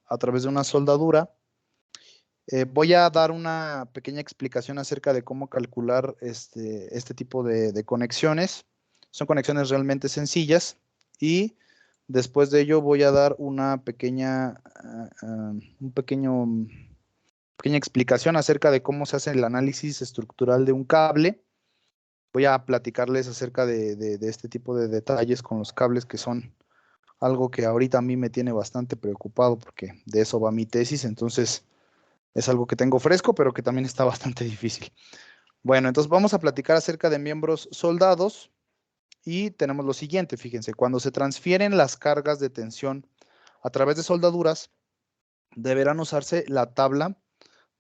a través de una soldadura. Voy a dar una pequeña explicación acerca de cómo calcular este tipo de conexiones. Son conexiones realmente sencillas y después de ello voy a dar una pequeña explicación acerca de cómo se hace el análisis estructural de un cable. Voy a platicarles acerca de este tipo de detalles con los cables, que son algo que ahorita a mí me tiene bastante preocupado porque de eso va mi tesis. Entonces es algo que tengo fresco, pero que también está bastante difícil. Bueno, entonces vamos a platicar acerca de miembros soldados y tenemos lo siguiente. Fíjense, cuando se transfieren las cargas de tensión a través de soldaduras, deberán usarse la tabla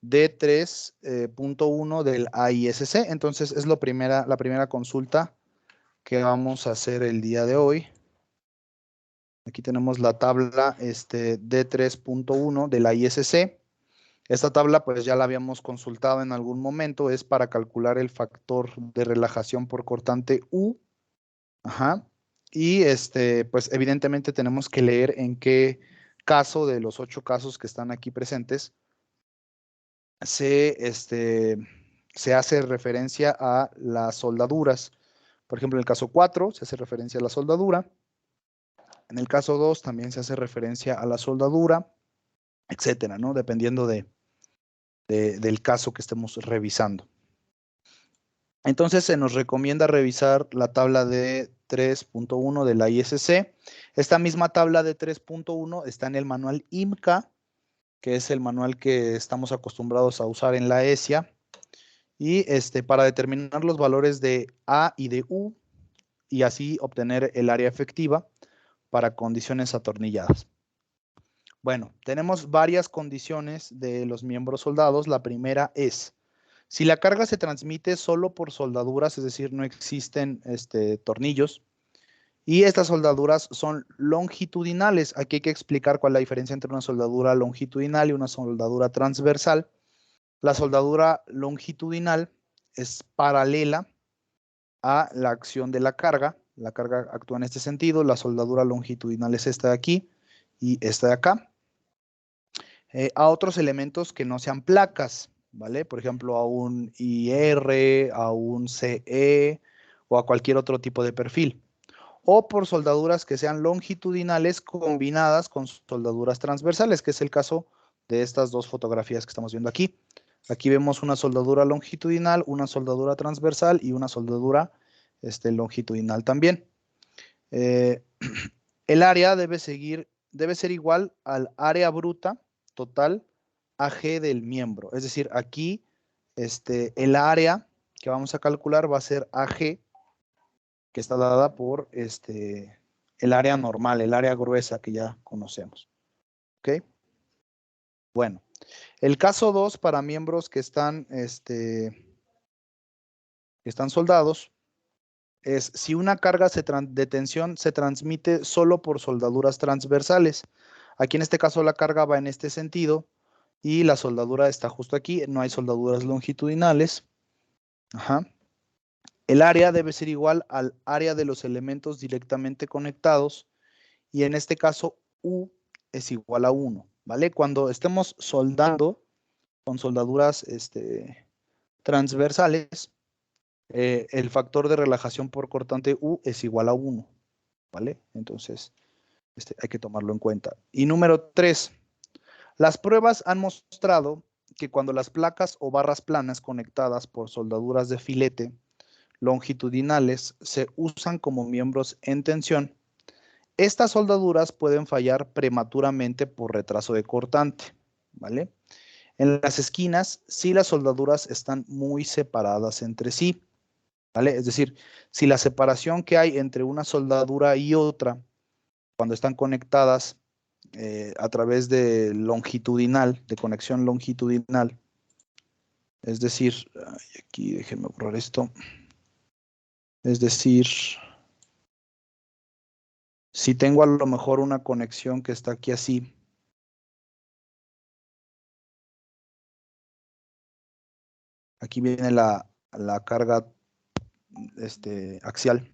D3.1 del AISC. Entonces es la primera consulta que vamos a hacer el día de hoy. Aquí tenemos la tabla D3.1 del AISC. Esta tabla pues ya la habíamos consultado en algún momento, es para calcular el factor de relajación por cortante U. Ajá. Y pues evidentemente tenemos que leer en qué caso de los 8 casos que están aquí presentes se hace referencia a las soldaduras. Por ejemplo, en el caso 4 se hace referencia a la soldadura. En el caso 2 también se hace referencia a la soldadura, etcétera, ¿no? Dependiendo del caso que estemos revisando. Entonces se nos recomienda revisar la tabla de 3.1 de la ISC. Esta misma tabla de 3.1 está en el manual IMCA, que es el manual que estamos acostumbrados a usar en la ESIA. Y para determinar los valores de A y de U y así obtener el área efectiva para condiciones atornilladas. Bueno, tenemos varias condiciones de los miembros soldados. La primera es, si la carga se transmite solo por soldaduras, es decir, no existen tornillos, y estas soldaduras son longitudinales. Aquí hay que explicar cuál es la diferencia entre una soldadura longitudinal y una soldadura transversal. La soldadura longitudinal es paralela a la acción de la carga. La carga actúa en este sentido. La soldadura longitudinal es esta de aquí y esta de acá. A otros elementos que no sean placas, ¿vale? Por ejemplo, a un IR, a un CE o a cualquier otro tipo de perfil. O por soldaduras que sean longitudinales combinadas con soldaduras transversales, que es el caso de estas dos fotografías que estamos viendo aquí. Aquí vemos una soldadura longitudinal, una soldadura transversal y una soldadura longitudinal también. El área debe ser igual al área bruta total AG del miembro. Es decir, aquí el área que vamos a calcular va a ser AG, que está dada por el área normal, el área gruesa que ya conocemos. ¿Ok? Bueno, el caso 2 para miembros que están soldados es si una carga de tensión se transmite solo por soldaduras transversales. Aquí en este caso la carga va en este sentido y la soldadura está justo aquí, no hay soldaduras longitudinales. Ajá. El área debe ser igual al área de los elementos directamente conectados y en este caso U es igual a 1, ¿vale? Cuando estemos soldando con soldaduras transversales, el factor de relajación por cortante U es igual a 1, ¿vale? Entonces, hay que tomarlo en cuenta. Y número 3, las pruebas han mostrado que cuando las placas o barras planas conectadas por soldaduras de filete longitudinales se usan como miembros en tensión, estas soldaduras pueden fallar prematuramente por retraso de cortante, ¿vale? En las esquinas, si las soldaduras están muy separadas entre sí, ¿vale? Es decir, si la separación que hay entre una soldadura y otra, cuando están conectadas a través de conexión longitudinal, es decir, aquí déjenme borrar esto, es decir, si tengo a lo mejor una conexión que está aquí así, aquí viene la carga axial.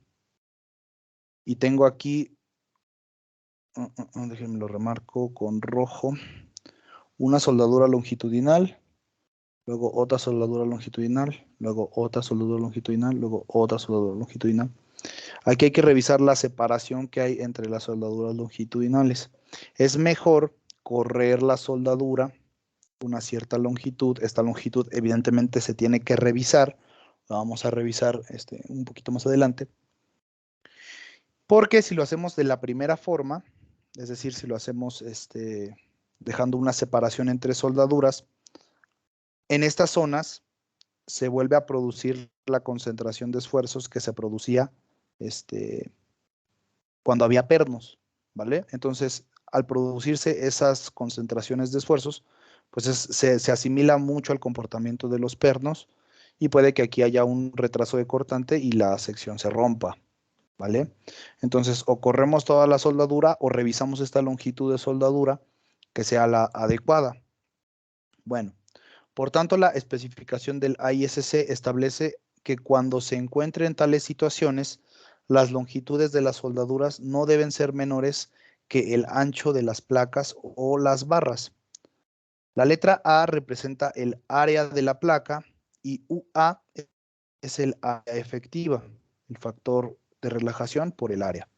Y tengo aquí, déjenme lo remarco con rojo. una soldadura longitudinal, luego otra soldadura longitudinal, luego otra soldadura longitudinal, luego otra soldadura longitudinal. Aquí hay que revisar la separación que hay entre las soldaduras longitudinales. Es mejor correr la soldadura una cierta longitud. Esta longitud evidentemente se tiene que revisar. La vamos a revisar un poquito más adelante. Porque si lo hacemos de la primera forma, es decir, si lo hacemos dejando una separación entre soldaduras, en estas zonas se vuelve a producir la concentración de esfuerzos que se producía cuando había pernos, ¿vale? Entonces, al producirse esas concentraciones de esfuerzos, pues se asimila mucho al comportamiento de los pernos y puede que aquí haya un retraso de cortante y la sección se rompa, ¿vale? Entonces, o corremos toda la soldadura o revisamos esta longitud de soldadura que sea la adecuada. Bueno, por tanto, la especificación del AISC establece que cuando se encuentren tales situaciones, las longitudes de las soldaduras no deben ser menores que el ancho de las placas o las barras. La letra A representa el área de la placa y UA es el área efectiva, el factor de relajación por el área.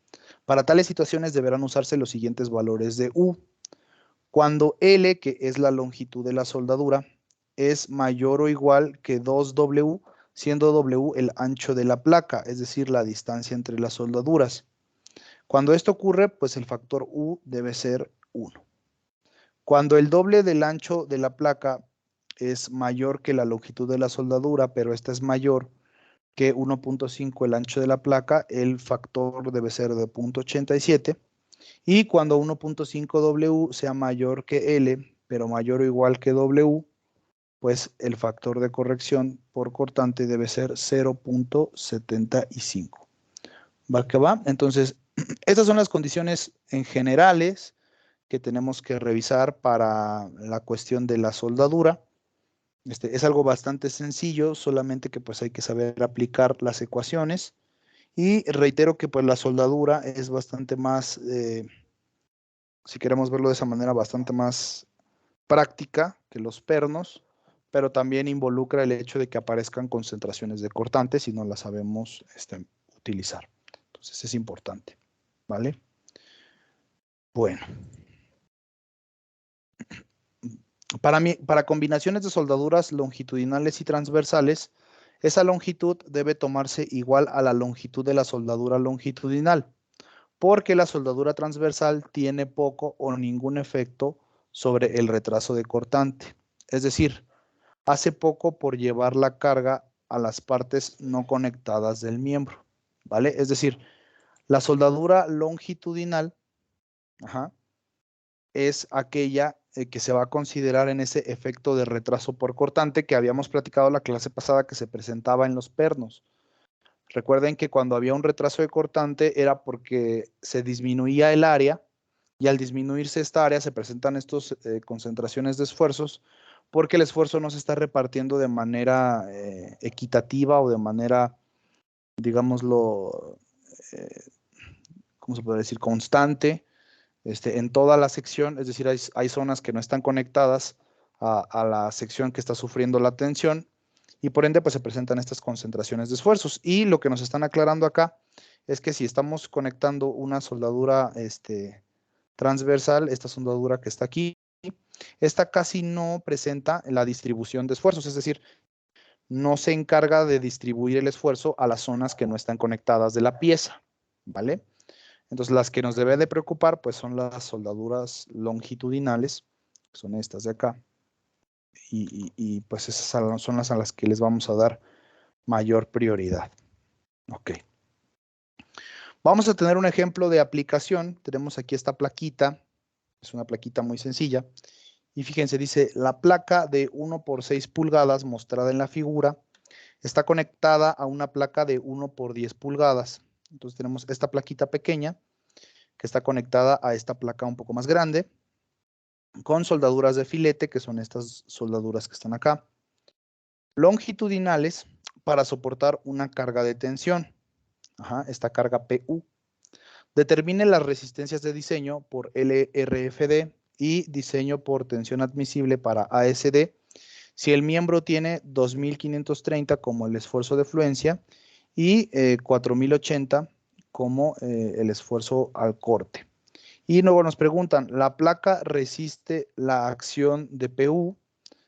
Para tales situaciones deberán usarse los siguientes valores de U. Cuando L, que es la longitud de la soldadura, es mayor o igual que 2W, siendo W el ancho de la placa, es decir, la distancia entre las soldaduras. Cuando esto ocurre, pues el factor U debe ser 1. Cuando el doble del ancho de la placa es mayor que la longitud de la soldadura, pero esta es mayor que 1.5 el ancho de la placa, el factor debe ser de 0.87. Y cuando 1.5W sea mayor que L, pero mayor o igual que W, pues el factor de corrección por cortante debe ser 0.75. ¿Va que va? Entonces, estas son las condiciones en generales que tenemos que revisar para la cuestión de la soldadura. Es algo bastante sencillo, solamente que pues hay que saber aplicar las ecuaciones. Y reitero que pues la soldadura es bastante más, si queremos verlo de esa manera, bastante más práctica que los pernos, pero también involucra el hecho de que aparezcan concentraciones de cortantes si no las sabemos utilizar. Entonces es importante, ¿vale? Bueno. Para combinaciones de soldaduras longitudinales y transversales, esa longitud debe tomarse igual a la longitud de la soldadura longitudinal, porque la soldadura transversal tiene poco o ningún efecto sobre el retraso de cortante. Es decir, hace poco por llevar la carga a las partes no conectadas del miembro, ¿vale? Es decir, la soldadura longitudinal es aquella que se va a considerar en ese efecto de retraso por cortante que habíamos platicado la clase pasada que se presentaba en los pernos. Recuerden que cuando había un retraso de cortante era porque se disminuía el área y al disminuirse esta área se presentan estas concentraciones de esfuerzos porque el esfuerzo no se está repartiendo de manera equitativa o de manera, digámoslo, ¿cómo se puede decir? Constante en toda la sección, es decir, hay zonas que no están conectadas a la sección que está sufriendo la tensión y por ende pues se presentan estas concentraciones de esfuerzos. Y lo que nos están aclarando acá es que si estamos conectando una soldadura transversal, esta soldadura que está aquí, esta casi no presenta la distribución de esfuerzos, es decir, no se encarga de distribuir el esfuerzo a las zonas que no están conectadas de la pieza, ¿vale? Entonces, las que nos debe de preocupar, pues son las soldaduras longitudinales, que son estas de acá, y pues esas son las a las que les vamos a dar mayor prioridad. Ok. Vamos a tener un ejemplo de aplicación. Tenemos aquí esta plaquita, es una plaquita muy sencilla, y fíjense, dice, la placa de 1 por 6 pulgadas mostrada en la figura está conectada a una placa de 1 por 10 pulgadas. Entonces tenemos esta plaquita pequeña, que está conectada a esta placa un poco más grande, con soldaduras de filete, que son estas soldaduras que están acá, longitudinales para soportar una carga de tensión, esta carga PU. Determine las resistencias de diseño por LRFD y diseño por tensión admisible para ASD, si el miembro tiene 2530 como el esfuerzo de fluencia y 4080 como el esfuerzo al corte. Y luego nos preguntan, ¿la placa resiste la acción de PU?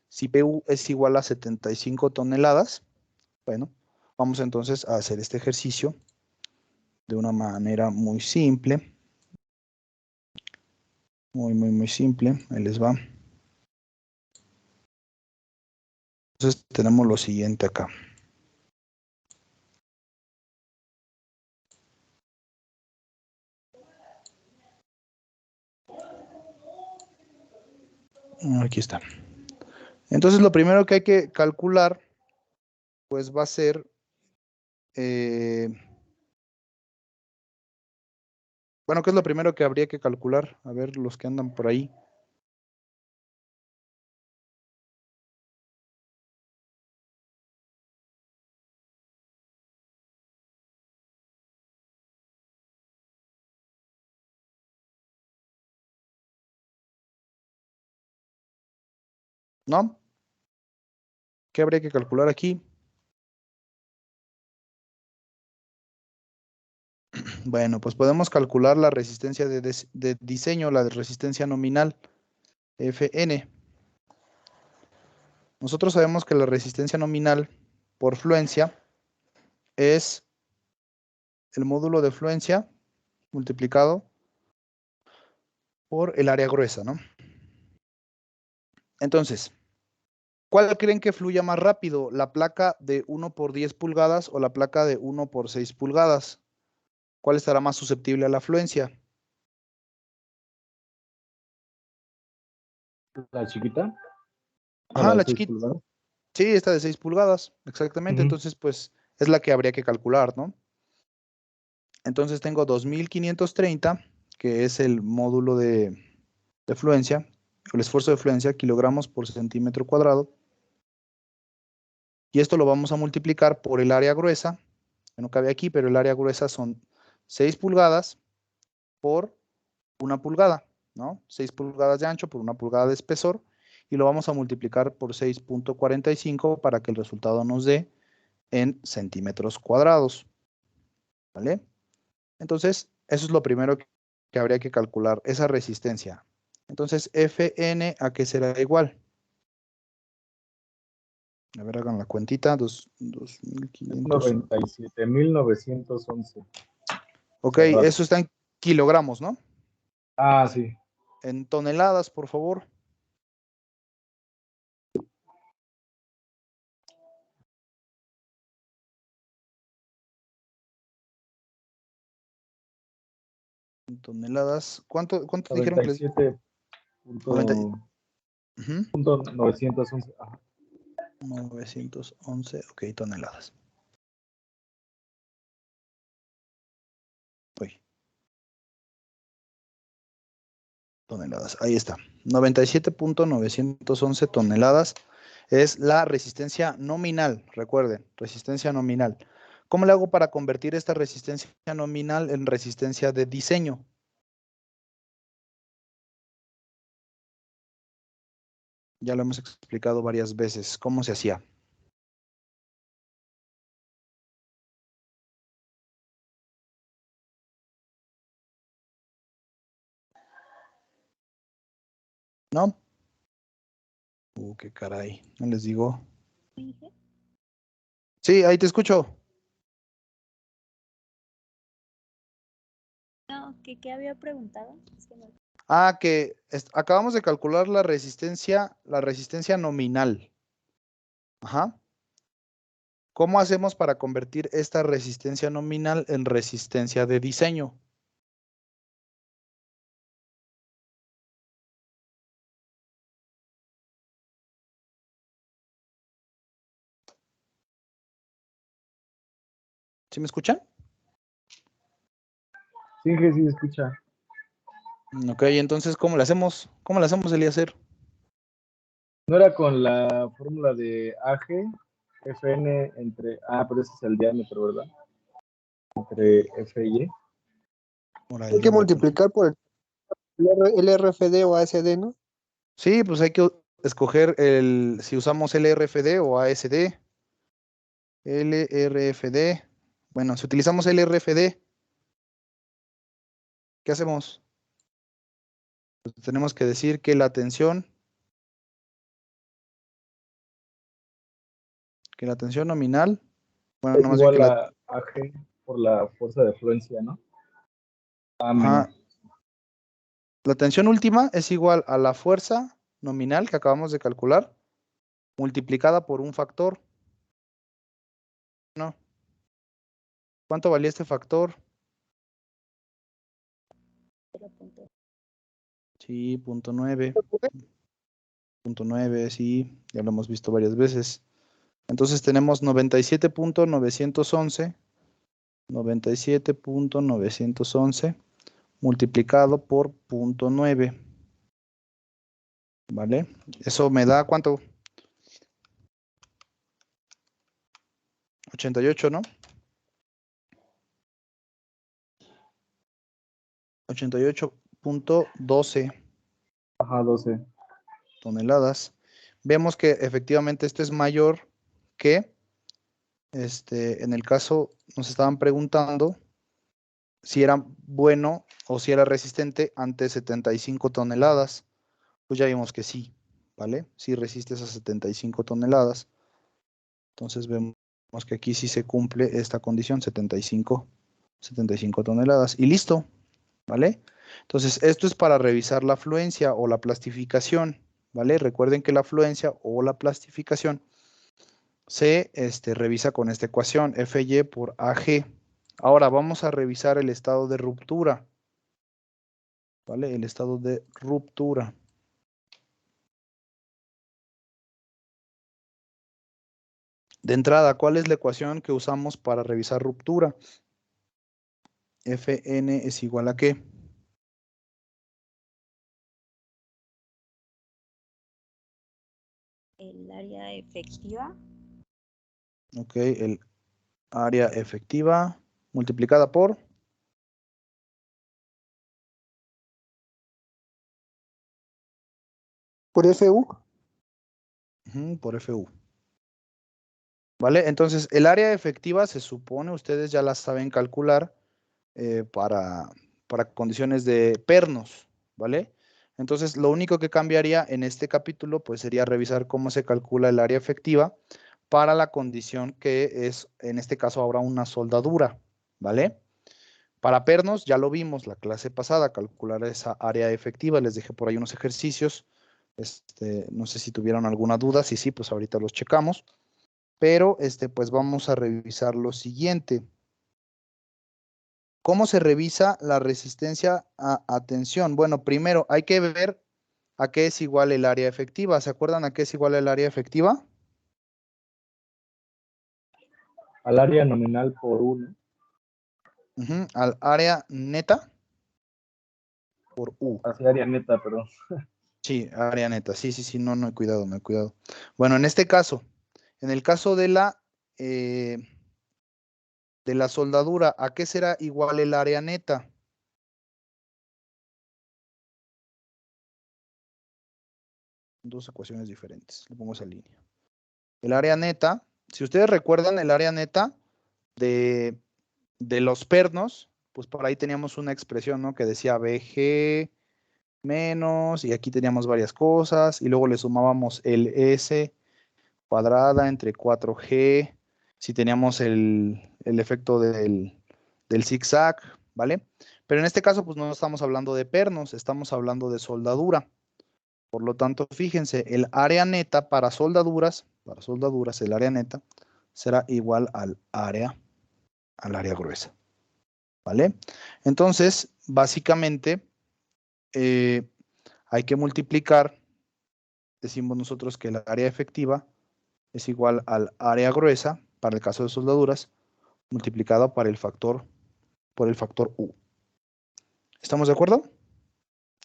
Si PU es igual a 75 toneladas, bueno, vamos entonces a hacer este ejercicio de una manera muy simple. Muy simple. Ahí les va. Entonces tenemos lo siguiente acá. Aquí está. Entonces lo primero que hay que calcular, pues va a ser bueno, ¿qué es lo primero que habría que calcular? A ver, los que andan por ahí. ¿No? ¿Qué habría que calcular aquí? Bueno, pues podemos calcular la resistencia de diseño, la de resistencia nominal, Fn. Nosotros sabemos que la resistencia nominal por fluencia es el módulo de fluencia multiplicado por el área gruesa, ¿no? Entonces, ¿cuál creen que fluya más rápido? ¿La placa de 1 por 10 pulgadas o la placa de 1 por 6 pulgadas? ¿Cuál estará más susceptible a la fluencia? ¿La chiquita? ¿O Ajá, la de la 6 chiquita. pulgadas? Sí, esta de 6 pulgadas, exactamente. Ujú. Entonces, pues es la que habría que calcular, ¿no? Entonces tengo 2530, que es el módulo de fluencia, el esfuerzo de fluencia, kilogramos por centímetro cuadrado. Y esto lo vamos a multiplicar por el área gruesa, que no cabe aquí, pero el área gruesa son 6 pulgadas por 1 pulgada, ¿no? 6 pulgadas de ancho por 1 pulgada de espesor. Y lo vamos a multiplicar por 6.45 para que el resultado nos dé en centímetros cuadrados, ¿vale? Entonces, eso es lo primero que habría que calcular, esa resistencia. Entonces, Fn, ¿a qué será igual? A ver, hagan la cuentita, 2500. 97.911. Ok, Cerrado. eso está en kilogramos, ¿no? Ah, sí. En toneladas, por favor. En toneladas. ¿Cuánto dijeron que les? 97 90, punto, ujú, punto 911. Ajá. 911, ok, toneladas. Uy, toneladas, ahí está. 97.911 toneladas es la resistencia nominal, recuerden, resistencia nominal. ¿Cómo le hago para convertir esta resistencia nominal en resistencia de diseño? Ya lo hemos explicado varias veces. ¿Cómo se hacía? ¿No? Qué caray. No les digo. Sí, ahí te escucho. No, ¿qué había preguntado? Es que no. Ah, que acabamos de calcular la resistencia nominal. Ajá. ¿Cómo hacemos para convertir esta resistencia nominal en resistencia de diseño? ¿Sí me escuchan? Sí, que sí, escucha. Ok, entonces, ¿cómo le hacemos? ¿Cómo le hacemos, Eliezer? ¿No era con la fórmula de AG, FN entre... Ah, pero ese es el diámetro, ¿verdad? Entre F y E. Ahora el Hay que diámetro. multiplicar por el LRFD o ASD, ¿no? Sí, pues hay que escoger si usamos LRFD o ASD. LRFD. Bueno, si utilizamos LRFD, ¿qué hacemos? Pues tenemos que decir que la tensión nominal, bueno, Es no más bien que igual a AG por la fuerza de fluencia, ¿no? A menos. ajá, la tensión última es igual a la fuerza nominal que acabamos de calcular, multiplicada por un factor. ¿No? ¿Cuánto valía este factor? 0.9. Sí, 0.9. 0.9, sí, ya lo hemos visto varias veces. Entonces tenemos 97.911 multiplicado por 0.9. ¿Vale? Eso me da ¿cuánto? 88, ¿no? 88.12 Ajá, 12. toneladas. Vemos que efectivamente esto es mayor que, en el caso, nos estaban preguntando si era bueno o si era resistente ante 75 toneladas. Pues ya vimos que sí, ¿vale? Sí resiste esas 75 toneladas. Entonces vemos que aquí sí se cumple esta condición, 75 toneladas. Y listo, ¿vale? Entonces, esto es para revisar la fluencia o la plastificación, ¿vale? Recuerden que la fluencia o la plastificación se revisa con esta ecuación, FY por AG. Ahora vamos a revisar el estado de ruptura, ¿vale? El estado de ruptura. De entrada, ¿cuál es la ecuación que usamos para revisar ruptura? Fn es igual a ¿qué? El área efectiva. Ok, el área efectiva multiplicada por FU. Por FU. ¿Vale? Entonces, el área efectiva se supone, ustedes ya la saben calcular para condiciones de pernos, ¿vale? Entonces, lo único que cambiaría en este capítulo, pues sería revisar cómo se calcula el área efectiva para la condición que es, en este caso, ahora una soldadura, ¿vale? Para pernos, ya lo vimos la clase pasada, calcular esa área efectiva, les dejé por ahí unos ejercicios, no sé si tuvieron alguna duda, si sí, pues ahorita los checamos, pero pues vamos a revisar lo siguiente. ¿Cómo se revisa la resistencia a tensión? Bueno, primero hay que ver a qué es igual el área efectiva. ¿Se acuerdan a qué es igual el área efectiva? Al área nominal por 1. Al área neta por U. Hacia área neta, perdón. Sí, área neta. Sí, sí, sí, no he cuidado, no he cuidado. Bueno, en este caso, en el caso de la soldadura, ¿a qué será igual el área neta? Dos ecuaciones diferentes. Le pongo esa línea. El área neta, si ustedes recuerdan el área neta de los pernos, pues por ahí teníamos una expresión, ¿no? Que decía BG menos, y aquí teníamos varias cosas, y luego le sumábamos el S cuadrada entre 4G, si teníamos el efecto del zigzag, ¿vale? Pero en este caso, pues no estamos hablando de pernos, estamos hablando de soldadura. Por lo tanto, fíjense, el área neta para soldaduras, el área neta será igual al área gruesa, ¿vale? Entonces, básicamente, hay que multiplicar, decimos nosotros que el área efectiva es igual al área gruesa, para el caso de soldaduras, multiplicado por el factor U. ¿Estamos de acuerdo?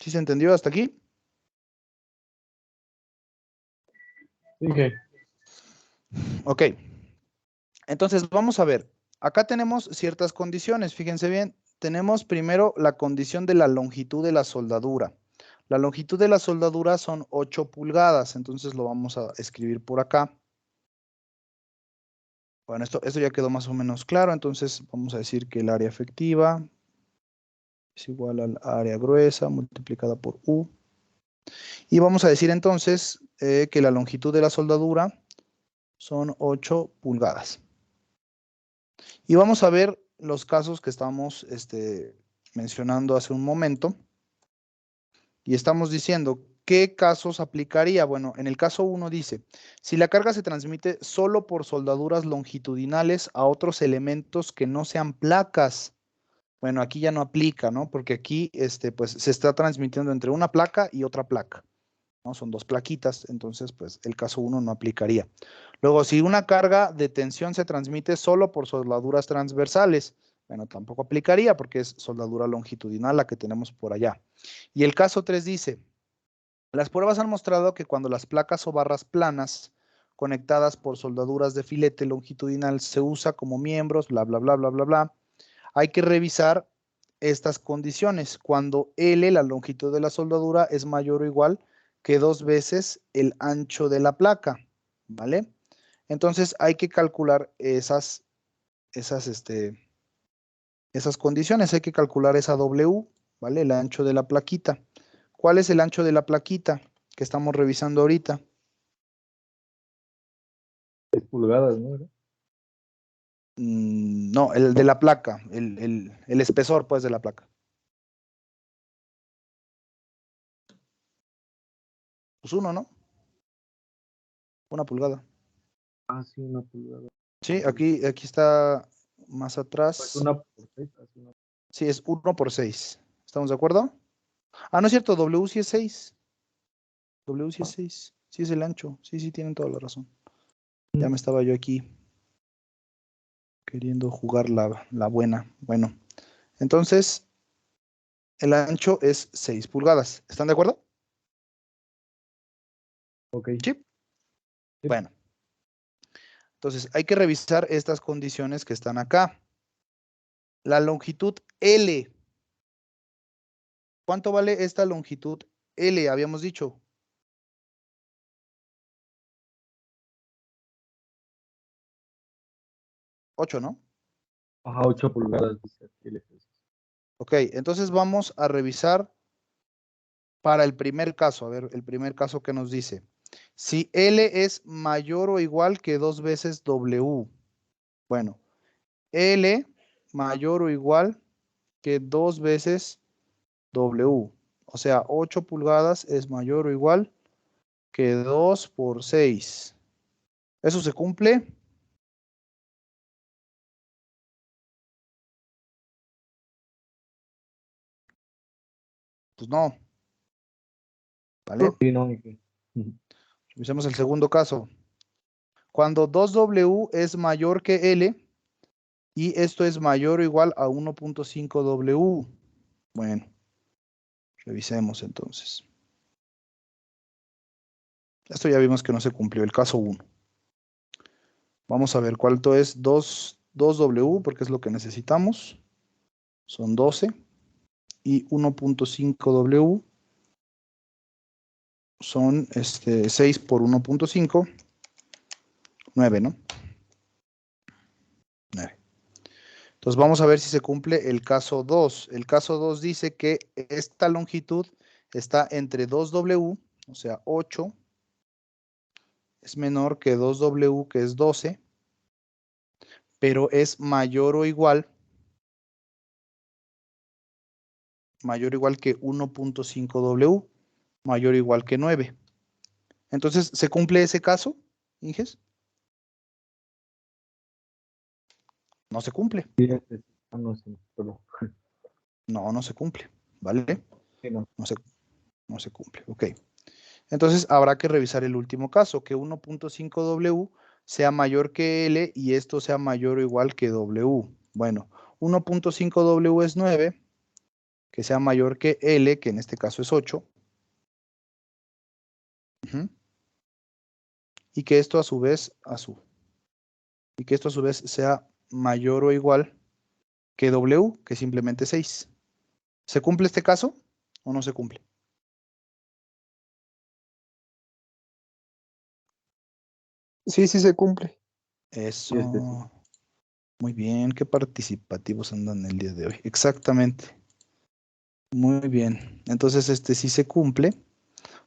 ¿Sí se entendió hasta aquí? Dije. Ok. Entonces, vamos a ver. Acá tenemos ciertas condiciones. Fíjense bien, tenemos primero la condición de la longitud de la soldadura. La longitud de la soldadura son 8 pulgadas, entonces lo vamos a escribir por acá. Bueno, esto ya quedó más o menos claro, entonces vamos a decir que el área efectiva es igual al área gruesa multiplicada por U. Y vamos a decir entonces que la longitud de la soldadura son 8 pulgadas. Y vamos a ver los casos que estamos mencionando hace un momento. Y estamos diciendo, ¿qué casos aplicaría? Bueno, en el caso 1 dice, si la carga se transmite solo por soldaduras longitudinales a otros elementos que no sean placas. Bueno, aquí ya no aplica, ¿no? Porque aquí pues, se está transmitiendo entre una placa y otra placa, ¿no? Son dos plaquitas, entonces pues el caso 1 no aplicaría. Luego, si una carga de tensión se transmite solo por soldaduras transversales, bueno, tampoco aplicaría porque es soldadura longitudinal la que tenemos por allá. Y el caso 3 dice, las pruebas han mostrado que cuando las placas o barras planas conectadas por soldaduras de filete longitudinal se usa como miembros, bla, bla, bla, bla, bla, bla, hay que revisar estas condiciones. Cuando L, la longitud de la soldadura, es mayor o igual que 2 veces el ancho de la placa, ¿vale? Entonces hay que calcular esas condiciones, hay que calcular esa W, ¿vale? El ancho de la plaquita. ¿Cuál es el ancho de la plaquita que estamos revisando ahorita? 6 pulgadas, ¿no? No, el de la placa, el espesor, pues, de la placa. Pues 1, ¿no? 1 pulgada. Ah, sí, 1 pulgada. Sí, aquí está más Pues atrás. 1 por 6. Sí, es 1 por 6. ¿Estamos de acuerdo? Ah, no es cierto, W sí es 6. W sí es 6. Sí es el ancho. Sí, sí, tienen toda la razón. Ya me estaba yo aquí queriendo jugar la buena. Bueno, entonces el ancho es 6 pulgadas. ¿Están de acuerdo? Ok. Sí. Sí. Bueno, entonces hay que revisar estas condiciones que están acá. La longitud L. ¿Cuánto vale esta longitud L? Habíamos dicho. 8, ¿no? Ajá, 8 pulgadas. Dice aquí el ejercicio. Ok, entonces vamos a revisar para el primer caso. A ver, el primer caso que nos dice. Si L es mayor o igual que 2 veces W. Bueno, L mayor o igual que 2 veces W. O sea, 8 pulgadas es mayor o igual que 2 por 6. ¿Eso se cumple? Pues no. ¿Vale? Sí, no, y que- Revisemos el segundo caso. Cuando 2W es mayor que L y esto es mayor o igual a 1.5 W. Bueno, revisemos entonces. Esto ya vimos que no se cumplió, el caso 1. Vamos a ver cuánto es 2W, porque es lo que necesitamos. Son 12. Y 1.5 W son 6 por 1.5, 9, ¿no? 9. Entonces vamos a ver si se cumple el caso 2. El caso 2 dice que esta longitud está entre 2W, o sea, 8, es menor que 2W, que es 12, pero es mayor o igual que 1.5 W, mayor o igual que 9. Entonces, ¿se cumple ese caso, Inges? No se cumple. sí, ah, no, sí, perdón. No, no se cumple, ¿vale? Sí, no. No se cumple, ok. Entonces, habrá que revisar el último caso, que 1.5 W sea mayor que L y esto sea mayor o igual que W. Bueno, 1.5 W es 9, que sea mayor que L, que en este caso es 8. Y que esto a su vez sea mayor o igual que W, que es simplemente 6. ¿Se cumple este caso o no se cumple? Sí, sí se cumple. Eso. Sí. Muy bien, qué participativos andan el día de hoy. Exactamente. Muy bien. Entonces este sí se cumple.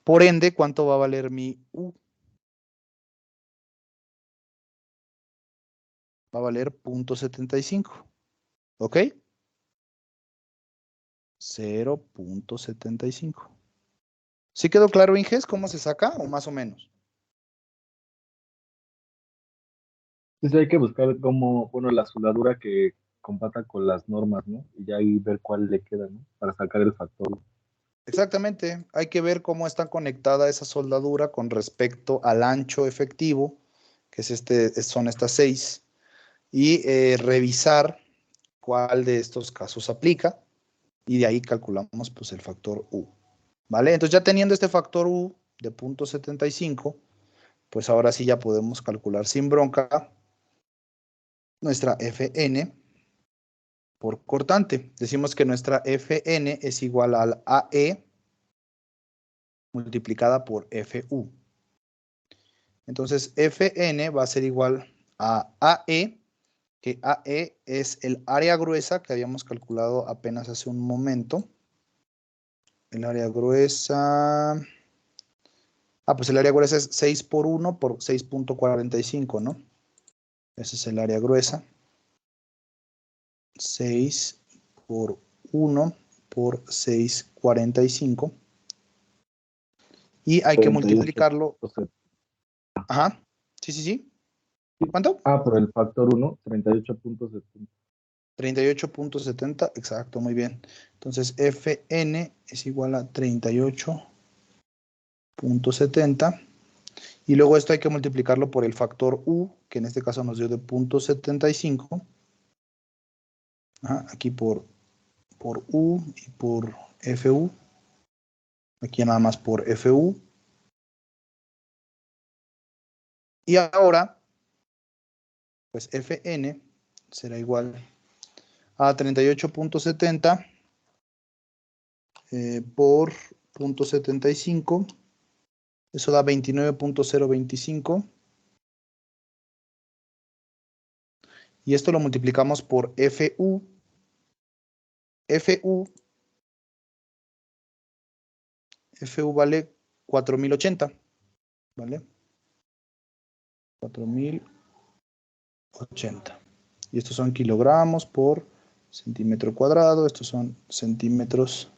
Por ende, ¿cuánto va a valer mi U? Va a valer 0.75. ¿Ok? 0.75. ¿Sí quedó claro, Inges, cómo se saca o más o menos? Entonces hay que buscar cómo, bueno, la soldadura que compata con las normas, ¿no? Y ya ahí ver cuál le queda, ¿no? Para sacar el factor. Exactamente. Hay que ver cómo está conectada esa soldadura con respecto al ancho efectivo, que es son estas 6, y revisar cuál de estos casos aplica, y de ahí calculamos pues el factor U. ¿Vale? Entonces ya teniendo este factor U de 0.75, pues ahora sí ya podemos calcular sin bronca nuestra Fn por cortante. Decimos que nuestra Fn es igual al AE multiplicada por Fu. Entonces Fn va a ser igual a AE, que AE es el área gruesa que habíamos calculado apenas hace un momento. El área gruesa... pues el área gruesa es 6 por 1 por 6.45, ¿no? Ese es el área gruesa. 6 por 1 por 6.45. Y hay que 38. multiplicarlo. O sea, Ajá. Sí, sí, sí. ¿Cuánto? por el factor 1, 38.70. 38.70. Exacto, muy bien. Entonces, Fn es igual a 38.70. Y luego esto hay que multiplicarlo por el factor U, que en este caso nos dio de 0.75. Aquí por U y por Fu. Aquí nada más por Fu. Y ahora, pues Fn será igual a 38.70 por 0.75. Eso da 29.025. Y esto lo multiplicamos por Fu. Fu vale 4080. ¿Vale? 4080. Y estos son kilogramos por centímetro cuadrado. Estos son centímetros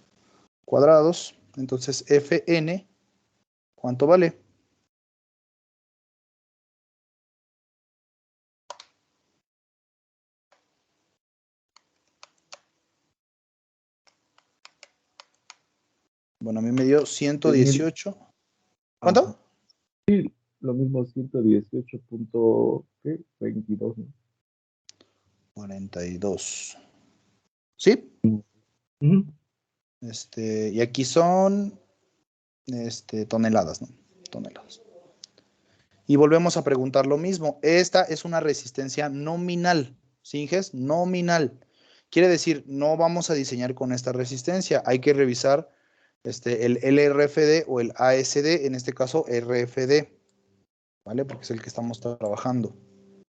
cuadrados. Entonces, Fn, ¿cuánto vale? Bueno, a mí me dio 118. ¿Cuánto? Lo mismo 118.22, ¿no? 42. ¿Sí? Ujú. Y aquí son toneladas, ¿no? Toneladas. Y volvemos a preguntar lo mismo. Esta es una resistencia nominal. ¿Sí, Inges? Nominal. Quiere decir, no vamos a diseñar con esta resistencia. Hay que revisar el LRFD o el ASD, en este caso RFD, ¿vale? Porque es el que estamos trabajando.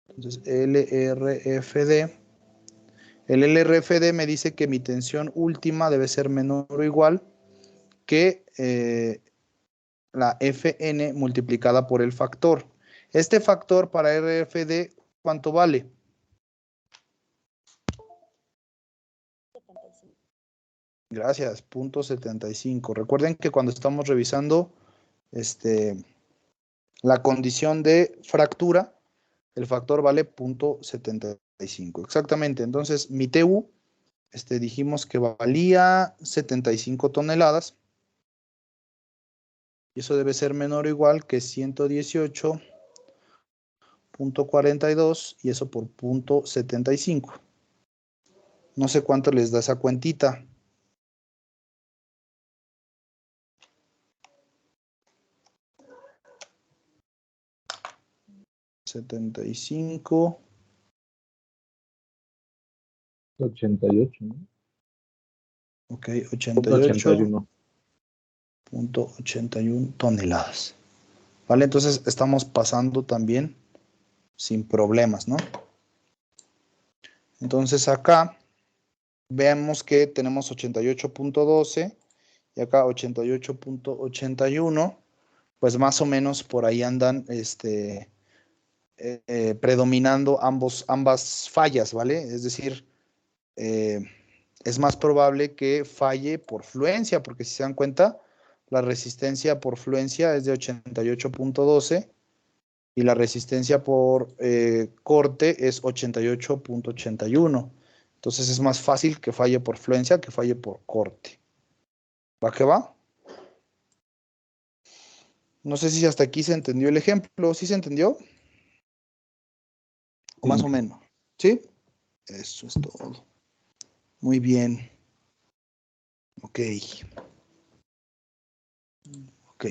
Entonces, LRFD. El LRFD me dice que mi tensión última debe ser menor o igual que la Fn multiplicada por el factor. Este factor para RFD, ¿cuánto vale? 75. Gracias, 0.75. Recuerden que cuando estamos revisando la condición de fractura, el factor vale 0.75. Exactamente. Entonces, mi TU, dijimos que valía 75 toneladas. Y eso debe ser menor o igual que 118.42 y eso por 0.75. No sé cuánto les da esa cuentita. $75 88, ¿no? Ok, Punto 81. 88.81 toneladas. ¿Vale? Entonces estamos pasando también sin problemas, ¿no? Entonces acá vemos que tenemos 88.12 y acá 88.81, pues más o menos por ahí andan predominando ambas fallas, ¿vale? Es decir, es más probable que falle por fluencia, porque si se dan cuenta, la resistencia por fluencia es de 88.12 y la resistencia por corte es 88.81. Entonces es más fácil que falle por fluencia que falle por corte. ¿Va que va? No sé si hasta aquí se entendió el ejemplo. ¿Sí se entendió? O más Sí. o menos. ¿Sí? Eso es todo. Muy bien. Ok. Ok.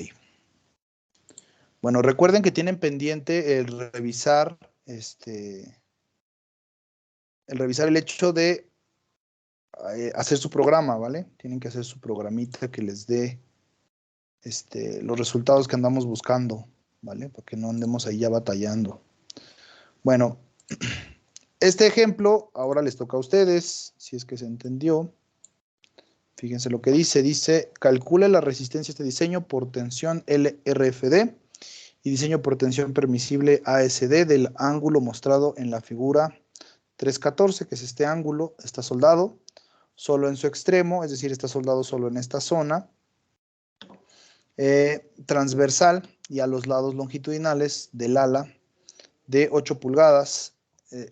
Bueno, recuerden que tienen pendiente el revisar el hecho de hacer su programa, ¿vale? Tienen que hacer su programita que les dé los resultados que andamos buscando, ¿vale? Para que no andemos ahí ya batallando. Bueno, este ejemplo ahora les toca a ustedes, si es que se entendió. Fíjense lo que dice, calcula la resistencia a este diseño por tensión LRFD y diseño por tensión permisible ASD del ángulo mostrado en la figura 314, que es este ángulo, está soldado solo en su extremo, es decir, está soldado solo en esta zona, transversal y a los lados longitudinales del ala de 8 pulgadas.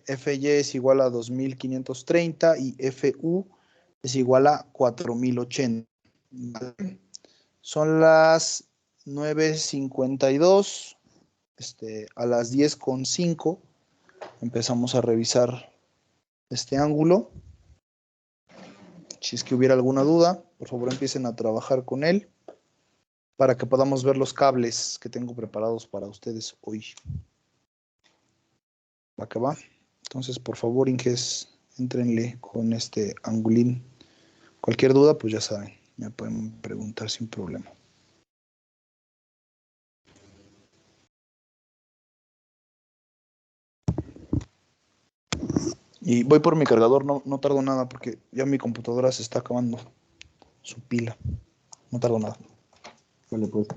FY es igual a 2530 y FU es igual a 4080. ¿Vale? Son las 9:52. A las 10:05 empezamos a revisar este ángulo. Si es que hubiera alguna duda, por favor empiecen a trabajar con él para que podamos ver los cables que tengo preparados para ustedes hoy. ¿Va que va? Entonces, por favor, Inges, entrenle con este angulín. Cualquier duda, pues ya saben, me pueden preguntar sin problema. Y voy por mi cargador, no tardo nada porque ya mi computadora se está acabando su pila. No tardo nada. Vale, pues.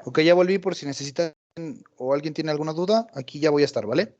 Ok, ya volví por si necesitan o alguien tiene alguna duda, aquí ya voy a estar, ¿vale?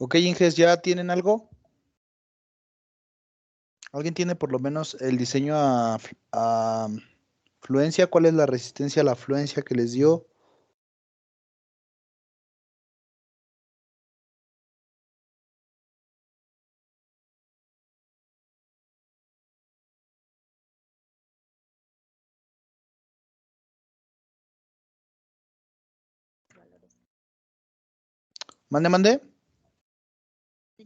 Ok, Inges, ¿ya tienen algo? ¿Alguien tiene por lo menos el diseño a fluencia? ¿Cuál es la resistencia a la fluencia que les dio? valores. Mande, mande.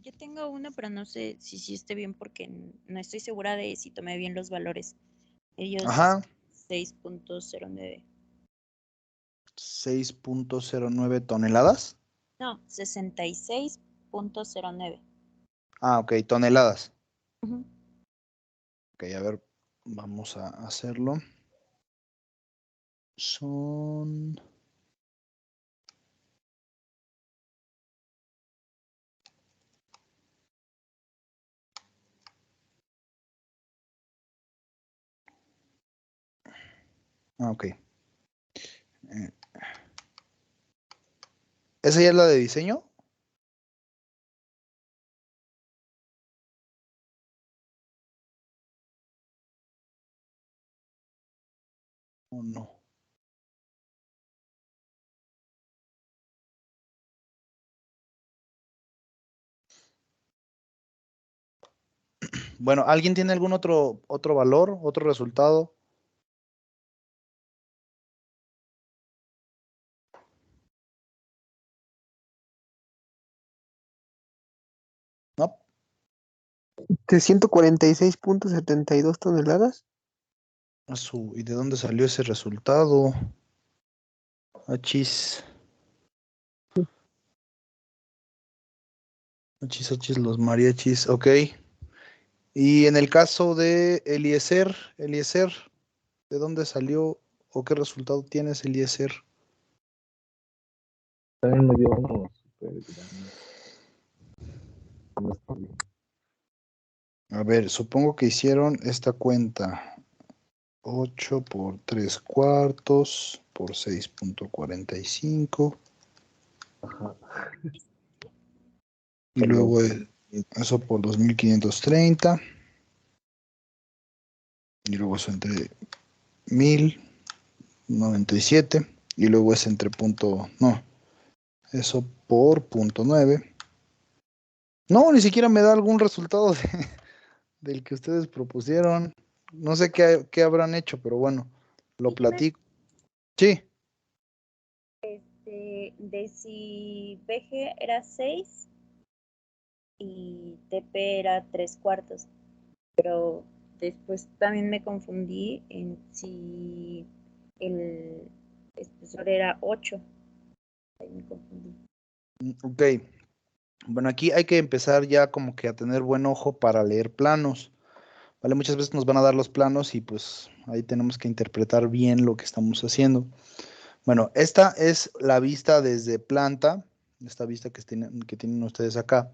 Yo tengo uno, pero no sé si esté bien porque no estoy segura de si tomé bien los valores. Ellos Ajá, 6.09. 6.09 toneladas. No, 66.09. Ah, ok, toneladas. Ujú. Ok, a ver, vamos a hacerlo. Son... Ah, ok. ¿Esa ya es la de diseño? ¿O no? Bueno, ¿alguien tiene algún otro valor, otro resultado? No. De 146.72 toneladas. ¿Y de dónde salió ese resultado? Achis. Achis, achis, los mariachis. Ok. Y en el caso de Eliezer, ¿de dónde salió o qué resultado tienes, Eliezer? También me dio uno súper grande. No está bien. A ver, supongo que hicieron esta cuenta. 8 por 3 cuartos por 6.45. Ajá. Y Por los luego 2500. eso por 2530. Y luego eso entre 1097. Y luego es entre punto. No, eso por punto 9. No, ni siquiera me da algún resultado del que ustedes propusieron. No sé qué habrán hecho, pero bueno, lo Sí, yo me platico. Sí, de si BG era 6 y TP era 3 cuartos, pero después también me confundí en si el espesor era 8. Ahí me confundí. ok. Bueno, aquí hay que empezar ya como que a tener buen ojo para leer planos. ¿Vale? Muchas veces nos van a dar los planos y pues ahí tenemos que interpretar bien lo que estamos haciendo. Bueno, esta es la vista desde planta, esta vista que tienen ustedes acá.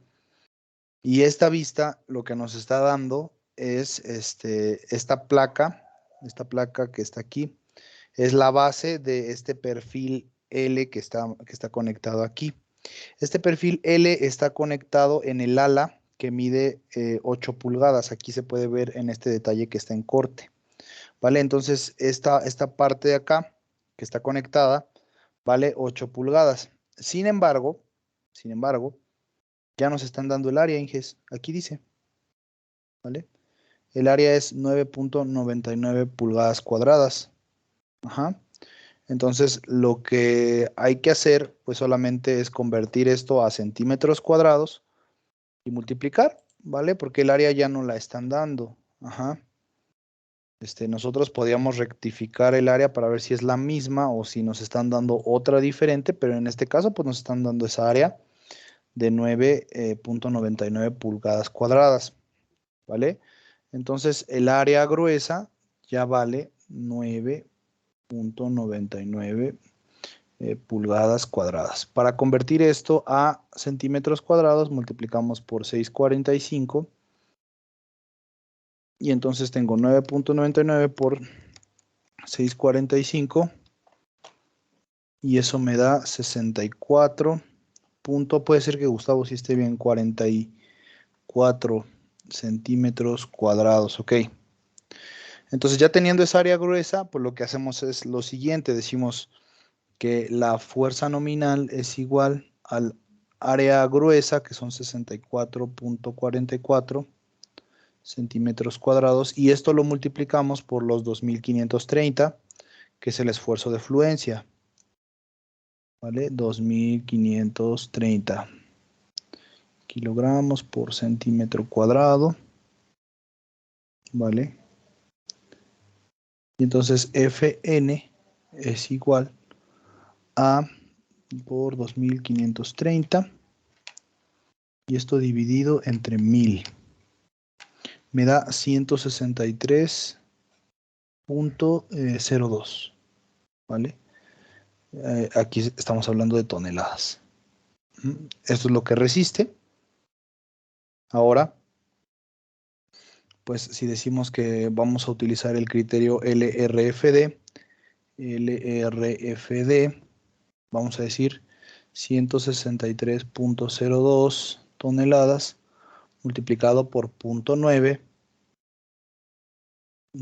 Y esta vista lo que nos está dando es esta placa que está aquí, es la base de este perfil L que está conectado aquí. Este perfil L está conectado en el ala que mide 8 pulgadas. Aquí se puede ver en este detalle que está en corte. ¿Vale? Entonces, esta parte de acá que está conectada vale 8 pulgadas. Sin embargo, ya nos están dando el área, Inges. Aquí dice, ¿vale? El área es 9.99 pulgadas cuadradas. Ajá. Entonces, lo que hay que hacer, pues solamente es convertir esto a centímetros cuadrados y multiplicar, ¿vale? Porque el área ya no la están dando. Ajá. Nosotros podíamos rectificar el área para ver si es la misma o si nos están dando otra diferente, pero en este caso, pues nos están dando esa área de 9.99 pulgadas cuadradas, ¿vale? Entonces, el área gruesa ya vale 9.99 pulgadas cuadradas. Para convertir esto a centímetros cuadrados, multiplicamos por 645 y entonces tengo 9.99 por 645 y eso me da 64 puede ser que Gustavo sí esté bien, 44 centímetros cuadrados, ok. Entonces ya teniendo esa área gruesa, pues lo que hacemos es lo siguiente, decimos que la fuerza nominal es igual al área gruesa, que son 64.44 centímetros cuadrados, y esto lo multiplicamos por los 2530, que es el esfuerzo de fluencia, ¿vale? 2530 kilogramos por centímetro cuadrado, ¿vale? Y entonces Fn es igual a por 2530 y esto dividido entre 1000 me da 163.02, ¿vale? Aquí estamos hablando de toneladas. Esto es lo que resiste. Ahora, pues si decimos que vamos a utilizar el criterio LRFD, vamos a decir 163.02 toneladas multiplicado por 0.9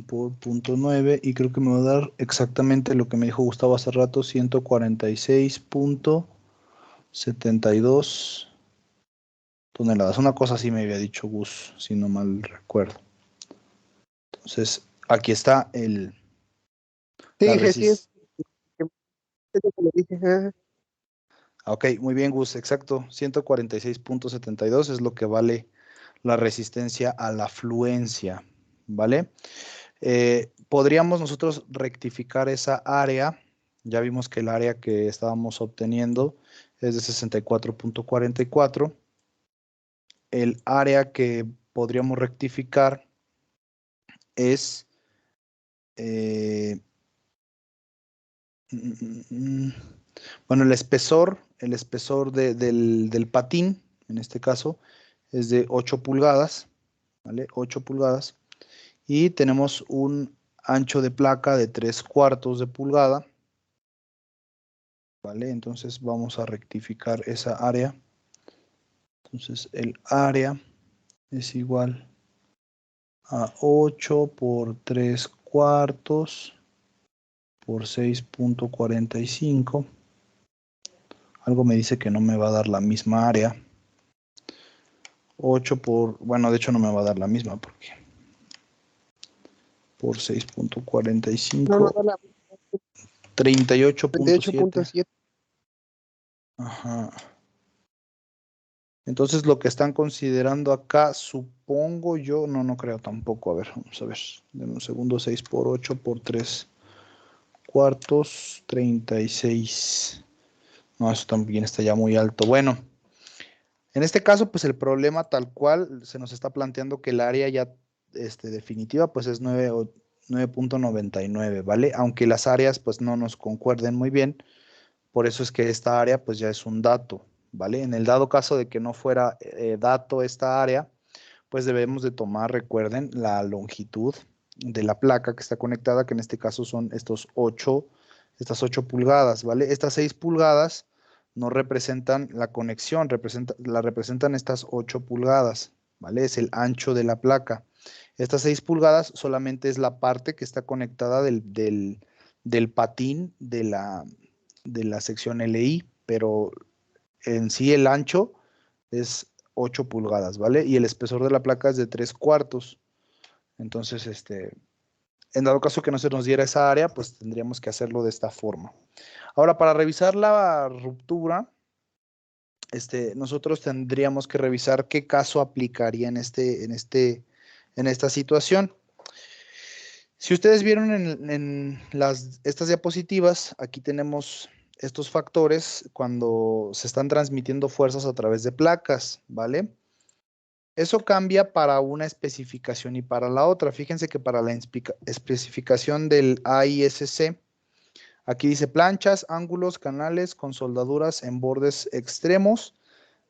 por 0.9 y creo que me va a dar exactamente lo que me dijo Gustavo hace rato, 146.72 toneladas. Una cosa así me había dicho Gus, si no mal recuerdo. Entonces, aquí está la Sí, sí, resistencia. es lo que le dije. Ajá. Ok, muy bien, Gus, exacto. 146.72 es lo que vale la resistencia a la fluencia, ¿vale? Podríamos nosotros rectificar esa área. Ya vimos que el área que estábamos obteniendo es de 64.44. El área que podríamos rectificar es... bueno, el espesor del patín, en este caso, es de 8 pulgadas, ¿vale? 8 pulgadas. Y tenemos un ancho de placa de 3/4 de pulgada, ¿vale? Entonces vamos a rectificar esa área. Entonces el área es igual a 8 por 3/4 por 6.45. Algo me dice que no me va a dar la misma área. 8 por, bueno, de hecho no me va a dar la misma porque por 6.45, No, no, da la 38.7. 28.7. Ajá. Entonces lo que están considerando acá, supongo yo, no creo tampoco. A ver, vamos a ver. Denme un segundo, 6 por 8 por 3/4, 36. No, eso también está ya muy alto. Bueno, en este caso, pues el problema tal cual se nos está planteando que el área ya definitiva, pues es 9.99, ¿vale? Aunque las áreas, pues no nos concuerden muy bien. Por eso es que esta área pues ya es un dato, ¿vale? En el dado caso de que no fuera dato esta área, pues debemos de tomar, recuerden, la longitud de la placa que está conectada, que en este caso son estas 8 pulgadas, ¿vale? Estas 6 pulgadas no representan la conexión, la representan estas 8 pulgadas, ¿vale? Es el ancho de la placa. Estas 6 pulgadas solamente es la parte que está conectada del patín de la sección LI, pero en sí el ancho es 8 pulgadas, ¿vale? Y el espesor de la placa es de 3/4. Entonces, en dado caso que no se nos diera esa área, pues tendríamos que hacerlo de esta forma. Ahora, para revisar la ruptura, nosotros tendríamos que revisar qué caso aplicaría en esta situación. Si ustedes vieron en estas diapositivas, aquí tenemos estos factores cuando se están transmitiendo fuerzas a través de placas, ¿vale? Eso cambia para una especificación y para la otra. Fíjense que para la especificación del AISC, aquí dice planchas, ángulos, canales con soldaduras en bordes extremos,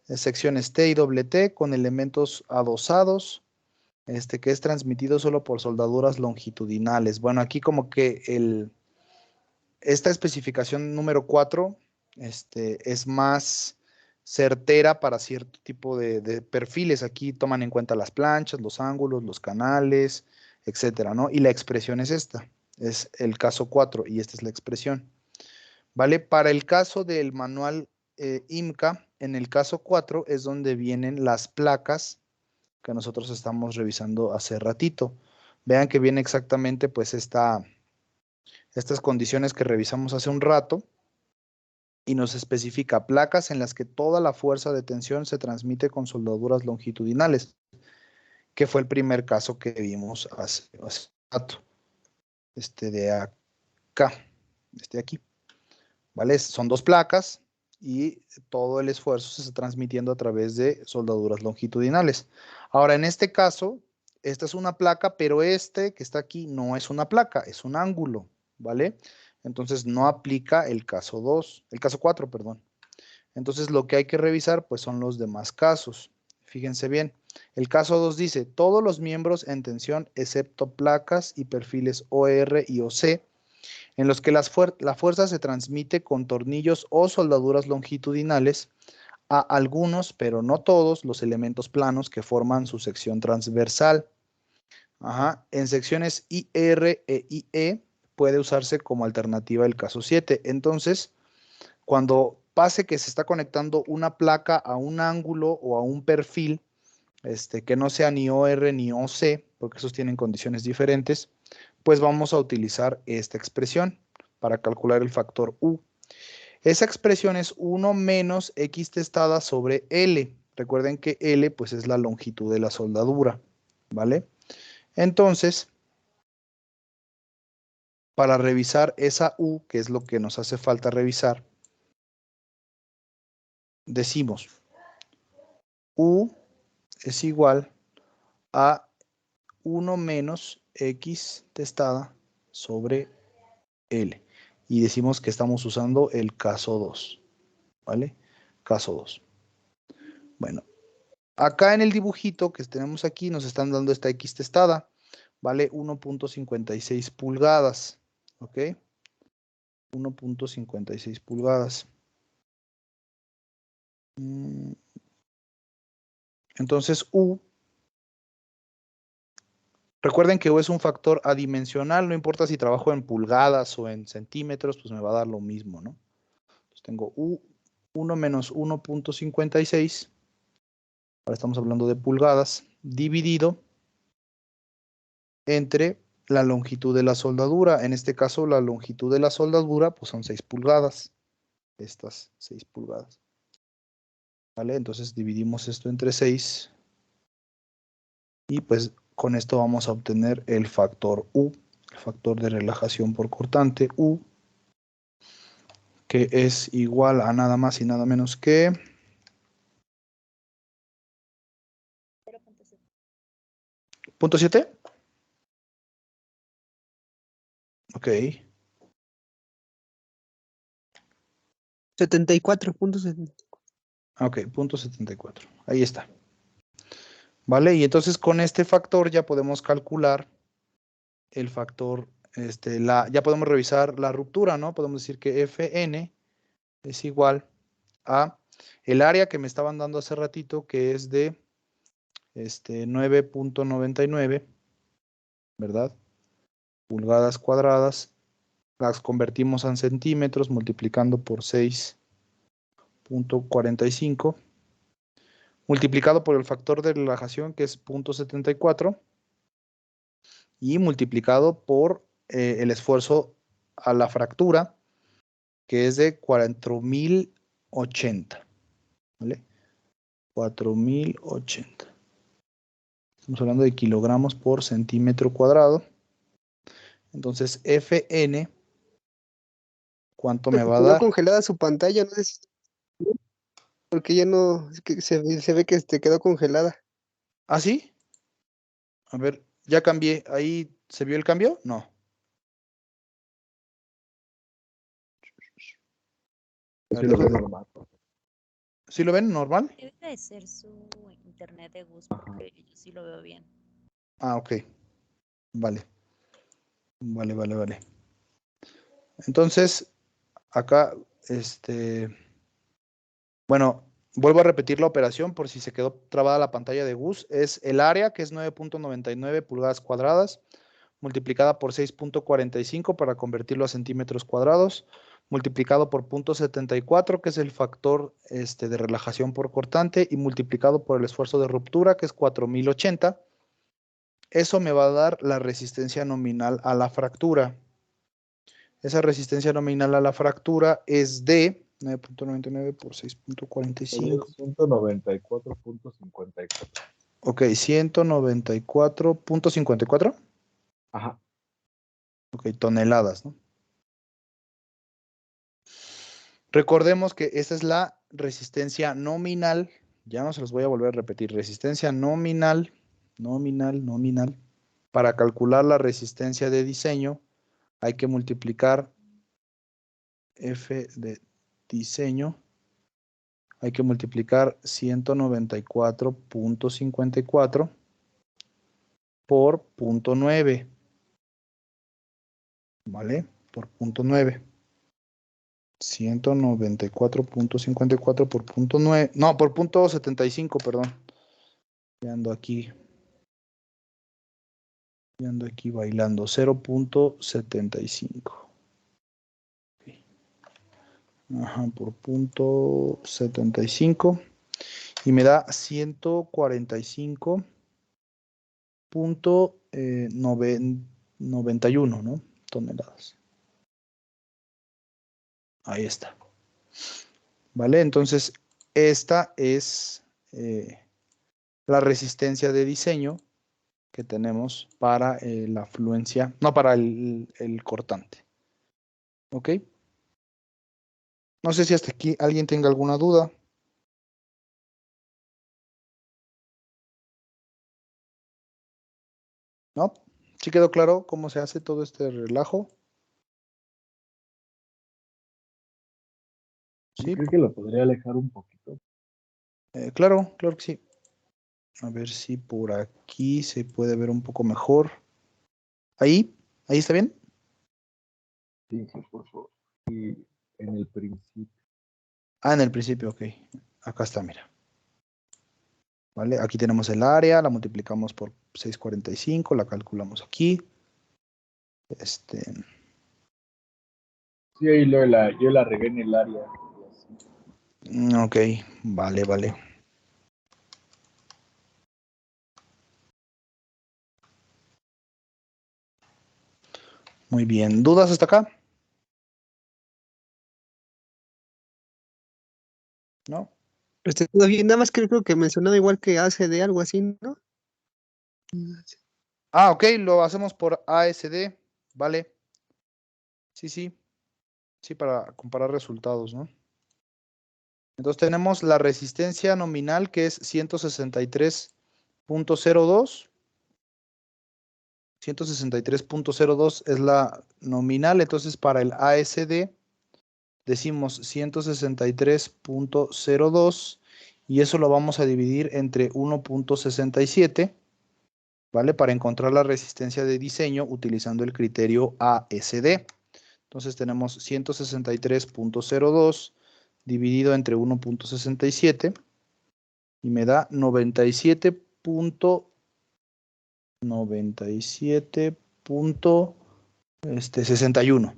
secciones T y doble T con elementos adosados, que es transmitido solo por soldaduras longitudinales. Bueno, aquí como que esta especificación número 4 es más certera para cierto tipo de perfiles. Aquí toman en cuenta las planchas, los ángulos, los canales, etcétera, ¿no? Y la expresión es esta, es el caso 4 y esta es la expresión. ¿Vale? Para el caso del manual IMCA, en el caso 4 es donde vienen las placas que nosotros estamos revisando hace ratito. Vean que viene exactamente pues estas condiciones que revisamos hace un rato y nos especifica placas en las que toda la fuerza de tensión se transmite con soldaduras longitudinales, que fue el primer caso que vimos hace un rato. De acá, aquí. ¿Vale? Son dos placas y todo el esfuerzo se está transmitiendo a través de soldaduras longitudinales. Ahora, en este caso, esta es una placa, pero este que está aquí no es una placa, es un ángulo, ¿vale? Entonces no aplica el caso 2, el caso 4, perdón. Entonces lo que hay que revisar pues son los demás casos. Fíjense bien, el caso 2 dice, todos los miembros en tensión excepto placas y perfiles OR y OC en los que la fuerza se transmite con tornillos o soldaduras longitudinales a algunos, pero no todos, los elementos planos que forman su sección transversal. Ajá. En secciones IR e IE puede usarse como alternativa el caso 7. Entonces, cuando pase que se está conectando una placa a un ángulo o a un perfil, que no sea ni OR ni OC, porque esos tienen condiciones diferentes, pues vamos a utilizar esta expresión para calcular el factor U. Esa expresión es 1 menos X testada sobre L. Recuerden que L pues es la longitud de la soldadura, ¿vale? Entonces, para revisar esa U, que es lo que nos hace falta revisar, decimos U es igual a 1 menos X testada sobre L. Y decimos que estamos usando el caso 2, ¿vale? Caso 2. Bueno, acá en el dibujito que tenemos aquí nos están dando esta X testada, ¿vale? 1.56 pulgadas, ¿ok? 1.56 pulgadas. Entonces U, recuerden que U es un factor adimensional, no importa si trabajo en pulgadas o en centímetros, pues me va a dar lo mismo, ¿no? Entonces tengo U 1 menos 1.56, ahora estamos hablando de pulgadas, dividido entre la longitud de la soldadura. En este caso, la longitud de la soldadura pues son 6 pulgadas. Estas 6 pulgadas. ¿Vale? Entonces dividimos esto entre 6. Y pues con esto vamos a obtener el factor U, el factor de relajación por cortante U, que es igual a nada más y nada menos que 0.7. Ok. 74.70. Ok, 0.74. Ahí está. ¿Vale? Y entonces con este factor ya podemos calcular el factor, ya podemos revisar la ruptura, ¿no? Podemos decir que Fn es igual a el área que me estaban dando hace ratito, que es de 9.99, ¿verdad? Pulgadas cuadradas. Las convertimos en centímetros multiplicando por 6.45, multiplicado por el factor de relajación, que es 0.74, y multiplicado por el esfuerzo a la fractura, que es de 4080, ¿vale? 4080. Estamos hablando de kilogramos por centímetro cuadrado. Entonces, Fn, ¿cuánto me va a Quedó dar? congelada su pantalla, no sé si- porque ya no, es que se ve que quedó congelada. ¿Ah, sí? A ver, ya cambié. ¿Ahí se vio el cambio? No. A ver, Sí lo veo déjame. normal. ¿Sí lo ven normal? Debe de ser su internet de Gus, Ajá. porque yo sí lo veo bien. Ah, ok. Vale. Vale, vale, vale. Entonces, acá, bueno, Vuelvo a repetir la operación por si se quedó trabada la pantalla de Gus. Es el área, que es 9.99 pulgadas cuadradas, multiplicada por 6.45 para convertirlo a centímetros cuadrados, multiplicado por 0.74, que es el factor de relajación por cortante, y multiplicado por el esfuerzo de ruptura, que es 4080. Eso me va a dar la resistencia nominal a la fractura. Esa resistencia nominal a la fractura es de 9.99 por 6.45. 194.54. Ok, 194.54. Ajá. Ok, toneladas, ¿no? Recordemos que esta es la resistencia nominal. Ya no se los voy a volver a repetir. Resistencia nominal, nominal. Para calcular la resistencia de diseño, hay que multiplicar F de diseño. Hay que multiplicar 194.54 por 0.9. ¿Vale? Por 0.9. 194.54 por 0.9. No, por 0.75, perdón. Ya ando aquí bailando. 0.75. Ajá, por 0.75. Y me da 145.91, ¿no? Toneladas. Ahí está. ¿Vale? Entonces, esta es la resistencia de diseño que tenemos para la fluencia, no, para el cortante. ¿Ok? No sé si hasta aquí alguien tenga alguna duda. ¿No? ¿Sí quedó claro cómo se hace todo este relajo? ¿Sí? Creo que lo podría alejar un poquito. Claro que sí. A ver si por aquí se puede ver un poco mejor. ¿Ahí está bien? Sí, por favor. Y en el principio. Ah, en el principio, ok. Acá está, mira. ¿Vale? Aquí tenemos el área, la multiplicamos por 645, la calculamos aquí. Sí, ahí yo la regué en el área. Ok, vale. Muy bien. ¿Dudas hasta acá? ¿No? Todo bien, nada más que creo que mencionado igual que ACD, algo así, ¿no? Ah, ok, lo hacemos por ASD, ¿vale? Sí, para comparar resultados, ¿no? Entonces tenemos la resistencia nominal que es 163.02. 163.02 es la nominal, entonces para el ASD decimos 163.02 y eso lo vamos a dividir entre 1.67, ¿vale? Para encontrar la resistencia de diseño utilizando el criterio ASD. Entonces tenemos 163.02 dividido entre 1.67 y me da 97.61,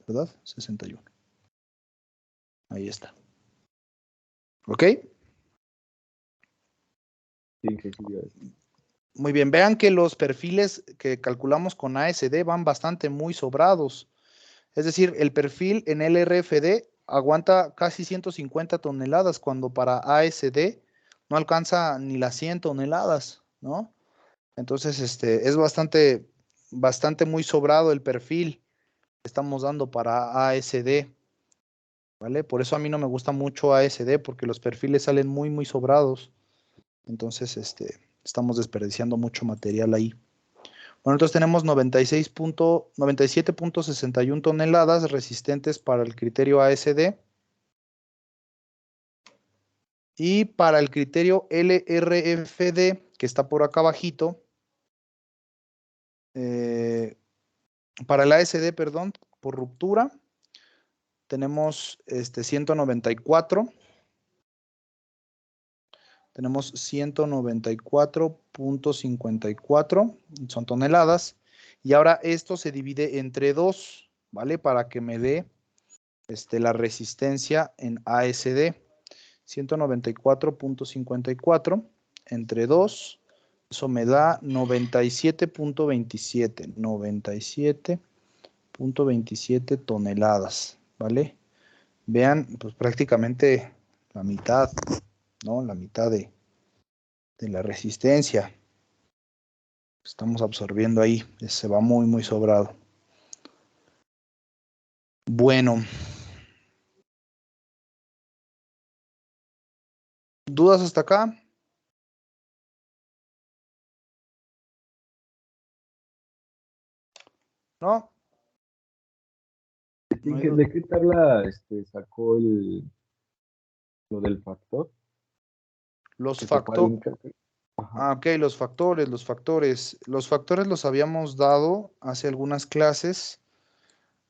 ¿verdad? 61. Ahí está. ¿Ok? Sí. Muy bien, vean que los perfiles que calculamos con ASD van bastante muy sobrados. Es decir, el perfil en LRFD aguanta casi 150 toneladas cuando para ASD no alcanza ni las 100 toneladas, ¿no? Entonces, es bastante muy sobrado el perfil que estamos dando para ASD, ¿vale? Por eso a mí no me gusta mucho ASD porque los perfiles salen muy, muy sobrados. Entonces, estamos desperdiciando mucho material ahí. Bueno, entonces tenemos 97.61 toneladas resistentes para el criterio ASD. Y para el criterio LRFD, que está por acá abajito, para el ASD, perdón, por ruptura, tenemos 194. tenemos 194.54, son toneladas. Y ahora esto se divide entre 2, ¿vale? Para que me dé la resistencia en ASD. 194.54 entre 2, eso me da 97.27, 97.27 toneladas, ¿vale? Vean, pues prácticamente la mitad, ¿no? La mitad de la resistencia. Estamos absorbiendo ahí, se va muy, muy sobrado. Bueno. ¿Dudas hasta acá? ¿No? No hay ¿De qué tabla sacó lo del factor? los Que se fue al factores. Inca. Ajá. Ah, ok, los factores. Los factores los habíamos dado hace algunas clases.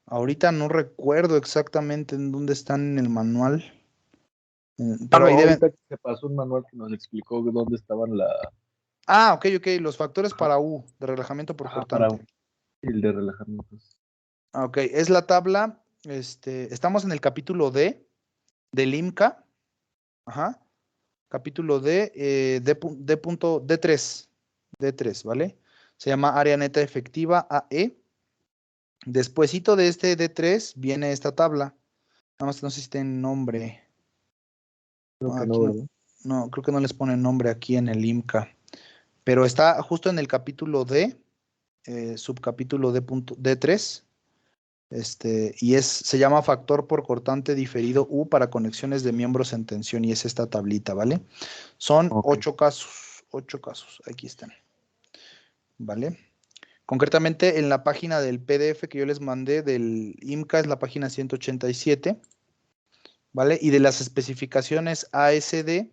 Ahorita no recuerdo exactamente en dónde están en el manual. Pero No, ahí deben. ahorita se pasó un manual que nos explicó dónde estaban Ah, ok. Los factores Ajá. para U, de relajamiento por Para cortante. el de relajamientos. Ah, ok, es la tabla. Estamos en el capítulo D del IMCA. Ajá. Capítulo D, D3. D3, ¿vale? Se llama área neta efectiva AE. Despuésito de este D3 viene esta tabla. Nada más que no sé si tiene nombre. Creo No, que aquí no, no, ¿verdad? no, creo que no les ponen nombre aquí en el IMCA. Pero está justo en el capítulo D, subcapítulo D3. Y se llama factor por cortante diferido U para conexiones de miembros en tensión. Y es esta tablita, ¿vale? Son Ok. 8 casos. 8 casos. Aquí están. ¿Vale? Concretamente en la página del PDF que yo les mandé del IMCA es la página 187, ¿vale? Y de las especificaciones ASD,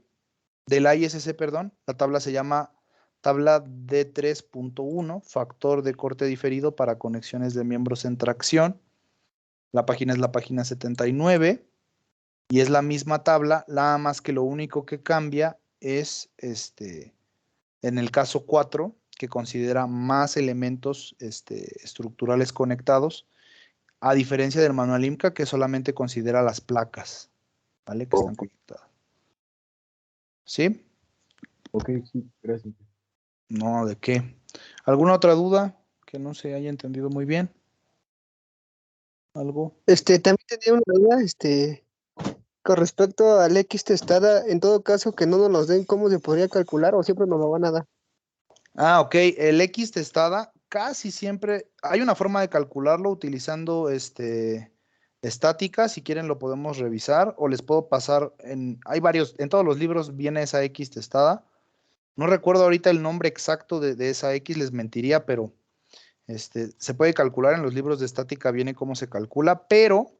del ISC, perdón, la tabla se llama tabla D3.1, factor de corte diferido para conexiones de miembros en tracción. La página es la página 79 y es la misma tabla, nada más que lo único que cambia es en el caso 4, que considera más elementos estructurales conectados, a diferencia del manual IMCA, que solamente considera las placas, ¿vale? Que están Ok, conectadas. ¿Sí? ok, sí, gracias. No, ¿de qué? ¿Alguna otra duda que no se haya entendido muy bien? ¿Algo? También tenía una duda, con respecto al X testada, en todo caso que no nos los den, ¿cómo se podría calcular o siempre nos lo van a dar? Ah, ok. El X testada casi siempre hay una forma de calcularlo utilizando estática. Si quieren lo podemos revisar o les puedo pasar hay varios, en todos los libros viene esa X testada. No recuerdo ahorita el nombre exacto de esa X, les mentiría, pero se puede calcular en los libros de estática, viene cómo se calcula, pero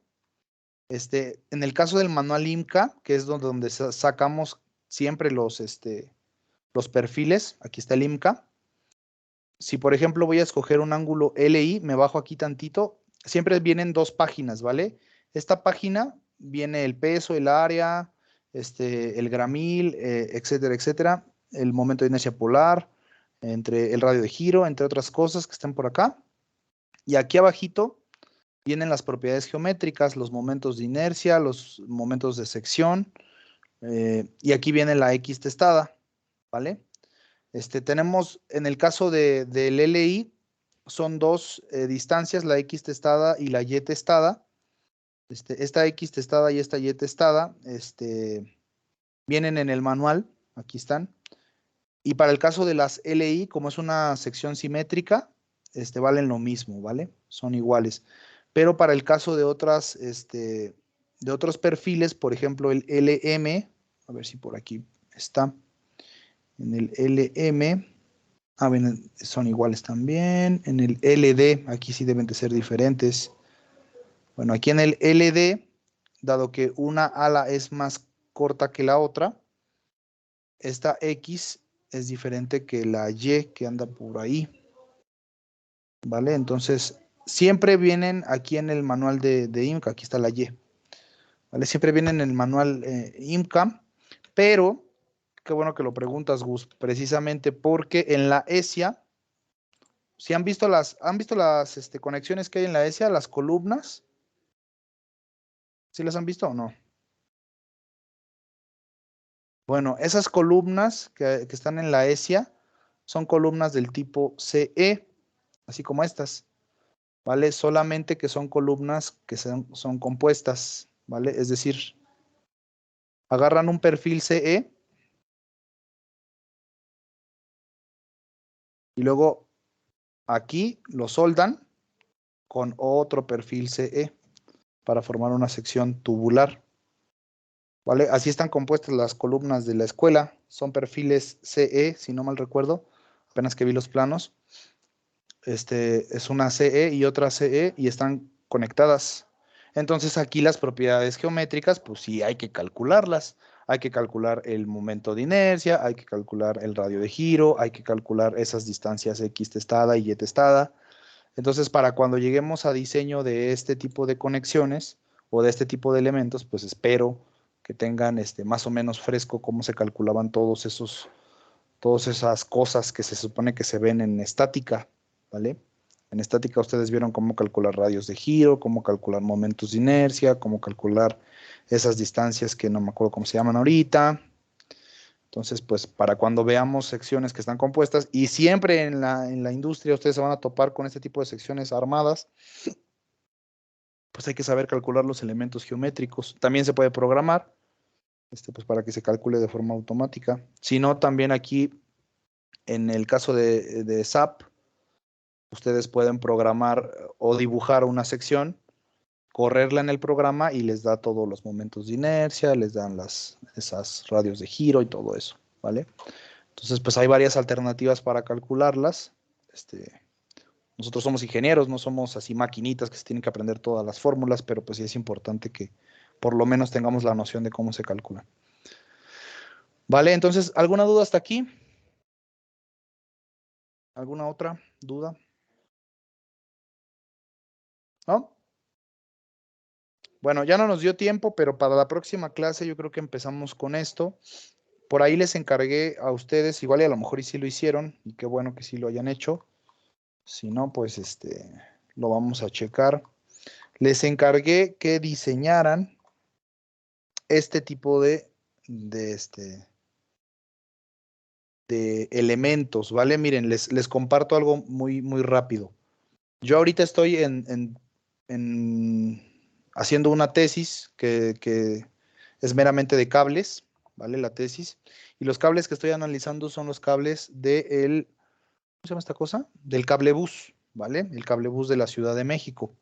en el caso del manual IMCA, que es donde sacamos siempre los perfiles, aquí está el IMCA. Si por ejemplo voy a escoger un ángulo LI, me bajo aquí tantito, siempre vienen 2 páginas, ¿vale? Esta página viene el peso, el área, el gramil, etcétera, etcétera, el momento de inercia polar, entre el radio de giro, entre otras cosas que están por acá. Y aquí abajito vienen las propiedades geométricas, los momentos de inercia, los momentos de sección, y aquí viene la X testada, ¿vale? Tenemos, en el caso del LI, son 2 distancias, la X testada y la Y testada. Esta X testada y esta Y testada vienen en el manual, aquí están. Y para el caso de las LI, como es una sección simétrica, valen lo mismo, ¿vale? Son iguales. Pero para el caso de de otros perfiles, por ejemplo, el LM, a ver si por aquí está, en el LM, son iguales también. En el LD, aquí sí deben de ser diferentes. Bueno, aquí en el LD, dado que una ala es más corta que la otra, esta X es diferente que la Y que anda por ahí. ¿Vale? Entonces, siempre vienen aquí en el manual de IMCA, aquí está la Y. ¿Vale? Siempre vienen en el manual IMCA, pero qué bueno que lo preguntas, Gus, precisamente porque en la ESIA, si han visto las conexiones que hay en la ESIA, las columnas, ¿sí las han visto o no? Bueno, esas columnas que están en la ESIA son columnas del tipo CE, así como estas, ¿vale? Solamente que son columnas que son compuestas, ¿vale? Es decir, agarran un perfil CE y luego aquí lo soldan con otro perfil CE para formar una sección tubular, ¿vale? Así están compuestas las columnas de la escuela, son perfiles CE, si no mal recuerdo, apenas que vi los planos. Es una CE y otra CE y están conectadas. Entonces aquí las propiedades geométricas, pues sí hay que calcularlas. Hay que calcular el momento de inercia, hay que calcular el radio de giro, hay que calcular esas distancias X testada y Y testada. Entonces, para cuando lleguemos a diseño de este tipo de conexiones o de este tipo de elementos, pues espero que tengan más o menos fresco cómo se calculaban todas esas cosas que se supone que se ven en estática, ¿vale? En estática ustedes vieron cómo calcular radios de giro, cómo calcular momentos de inercia, cómo calcular esas distancias que no me acuerdo cómo se llaman ahorita. Entonces, pues para cuando veamos secciones que están compuestas, y siempre en la industria ustedes se van a topar con este tipo de secciones armadas, pues hay que saber calcular los elementos geométricos. También se puede programar, pues para que se calcule de forma automática. Si no, también aquí, en el caso de SAP, ustedes pueden programar o dibujar una sección, correrla en el programa y les da todos los momentos de inercia, les dan esas radios de giro y todo eso, ¿vale? Entonces, pues hay varias alternativas para calcularlas. Nosotros somos ingenieros, no somos así maquinitas que se tienen que aprender todas las fórmulas, pero pues sí es importante que por lo menos tengamos la noción de cómo se calculan. ¿Vale? Entonces, ¿alguna duda hasta aquí? ¿Alguna otra duda? ¿No? Bueno, ya no nos dio tiempo, pero para la próxima clase yo creo que empezamos con esto. Por ahí les encargué a ustedes, igual y a lo mejor y sí lo hicieron, y qué bueno que sí lo hayan hecho. Si no, pues lo vamos a checar. Les encargué que diseñaran este tipo de elementos, ¿vale? Miren, les comparto algo muy, muy rápido. Yo ahorita estoy haciendo una tesis que es meramente de cables, ¿vale? La tesis. Y los cables que estoy analizando son los cables ¿cómo se llama esta cosa? Del cablebús, ¿vale? El cablebús de la Ciudad de México.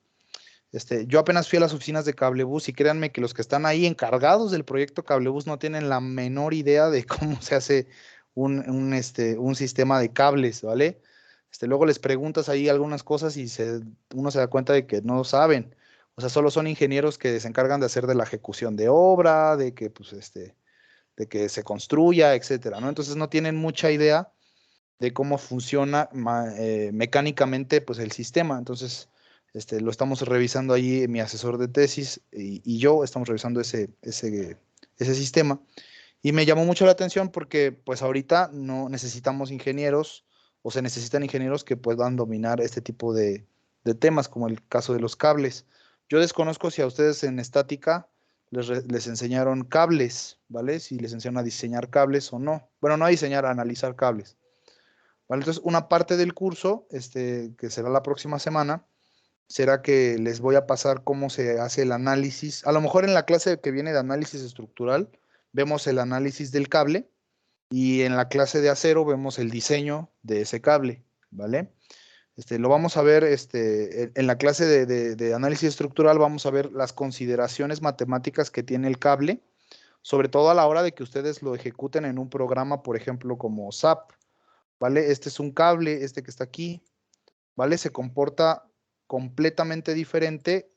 Yo apenas fui a las oficinas de Cablebús y créanme que los que están ahí encargados del proyecto Cablebús no tienen la menor idea de cómo se hace un sistema de cables, ¿vale? Luego les preguntas ahí algunas cosas y uno se da cuenta de que no saben. O sea, solo son ingenieros que se encargan de hacer de la ejecución de obra, de que, pues, de que se construya, etcétera, ¿no? Entonces no tienen mucha idea de cómo funciona mecánicamente, pues, el sistema. Entonces, lo estamos revisando ahí mi asesor de tesis y yo estamos revisando ese sistema. Y me llamó mucho la atención porque pues ahorita no necesitamos ingenieros o se necesitan ingenieros que puedan dominar este tipo de temas, como el caso de los cables. Yo desconozco si a ustedes en estática les enseñaron cables, ¿vale? Si les enseñaron a diseñar cables o no. Bueno, no a diseñar, a analizar cables. ¿Vale? Entonces, una parte del curso, que será la próxima semana, será que les voy a pasar cómo se hace el análisis. A lo mejor en la clase que viene de análisis estructural, vemos el análisis del cable y en la clase de acero vemos el diseño de ese cable, ¿vale? Lo vamos a ver en la clase de análisis estructural, vamos a ver las consideraciones matemáticas que tiene el cable, sobre todo a la hora de que ustedes lo ejecuten en un programa, por ejemplo, como SAP, ¿vale? Este es un cable, que está aquí, ¿vale? Se comporta completamente diferente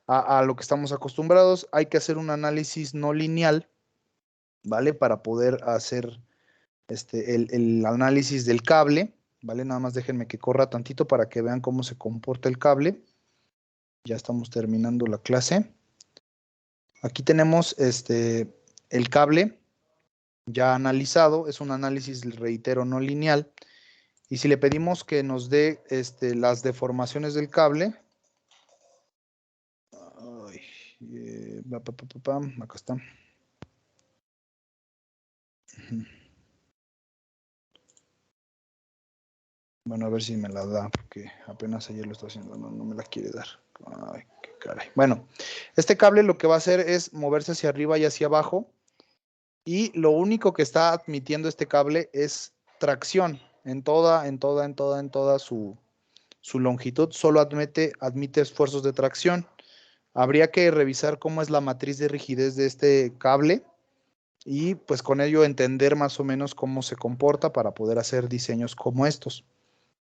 a lo que estamos acostumbrados. Hay que hacer un análisis no lineal, ¿vale? Para poder hacer el análisis del cable, ¿vale? Nada más déjenme que corra tantito para que vean cómo se comporta el cable. Ya estamos terminando la clase. Aquí tenemos el cable, ya analizado, es un análisis, reitero, no lineal. Y si le pedimos que nos dé las deformaciones del cable, ay, acá está. Bueno, a ver si me la da, porque apenas ayer lo está haciendo, no me la quiere dar. Ay, qué caray. Bueno, este cable lo que va a hacer es moverse hacia arriba y hacia abajo, y lo único que está admitiendo este cable es tracción en toda su longitud, solo admite esfuerzos de tracción. Habría que revisar cómo es la matriz de rigidez de este cable y pues con ello entender más o menos cómo se comporta para poder hacer diseños como estos.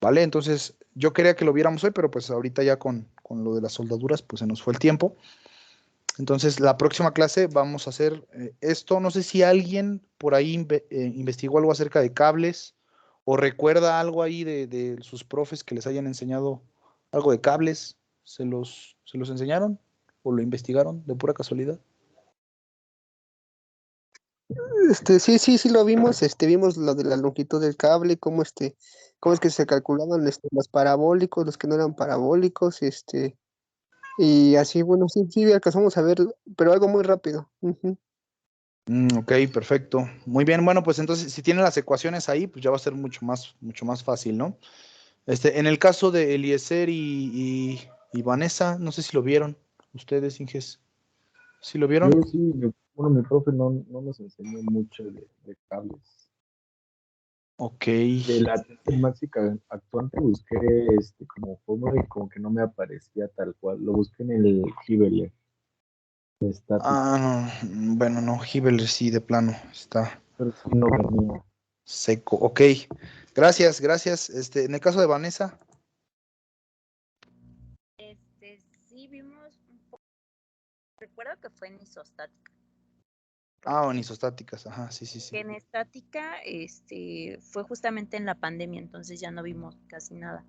¿Vale? Entonces yo quería que lo viéramos hoy, pero pues ahorita ya con lo de las soldaduras pues se nos fue el tiempo. Entonces la próxima clase vamos a hacer esto. No sé si alguien por ahí investigó algo acerca de cables o recuerda algo ahí de sus profes que les hayan enseñado algo de cables. ¿Se los enseñaron o lo investigaron de pura casualidad? Sí lo vimos, vimos lo de la longitud del cable, cómo es que se calculaban los parabólicos, los que no eran parabólicos, y así, bueno, sí alcanzamos a ver, pero algo muy rápido. Ujú. Ok, perfecto. Muy bien, bueno, pues entonces si tiene las ecuaciones ahí, pues ya va a ser mucho más fácil, ¿no? En el caso de Eliezer y Vanessa, no sé si lo vieron, ustedes, Inges, ¿sí lo Yo vieron? sí, bueno, mi profe no nos enseñó mucho de cables. Ok. De la tensión máxima actuante busqué como fórmula y como que no me aparecía tal cual. Lo busqué en el Giveler, estática, Ah, no, bueno, no, Hibel sí, de plano, está pero sí no venía. seco. Ok, gracias. En el caso de Vanessa, Sí vimos un poco, recuerdo que fue en isostática. en isostáticas, ajá, sí. Que en estática, fue justamente en la pandemia, entonces ya no vimos casi nada.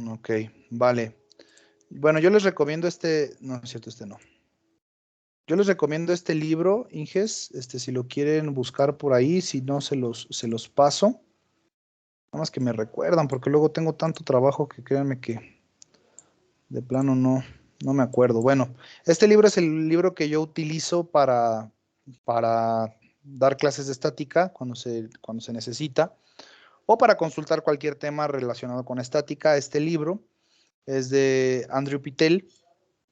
Ok, vale. Bueno, yo les recomiendo no es cierto, no. Yo les recomiendo este libro, Inges, si lo quieren buscar por ahí, si no, se los paso. Nada más que me recuerdan, porque luego tengo tanto trabajo que créanme que de plano no me acuerdo. Bueno, este libro es el libro que yo utilizo para dar clases de estática cuando se necesita, o para consultar cualquier tema relacionado con estática. Este libro es de Andrew Pitel,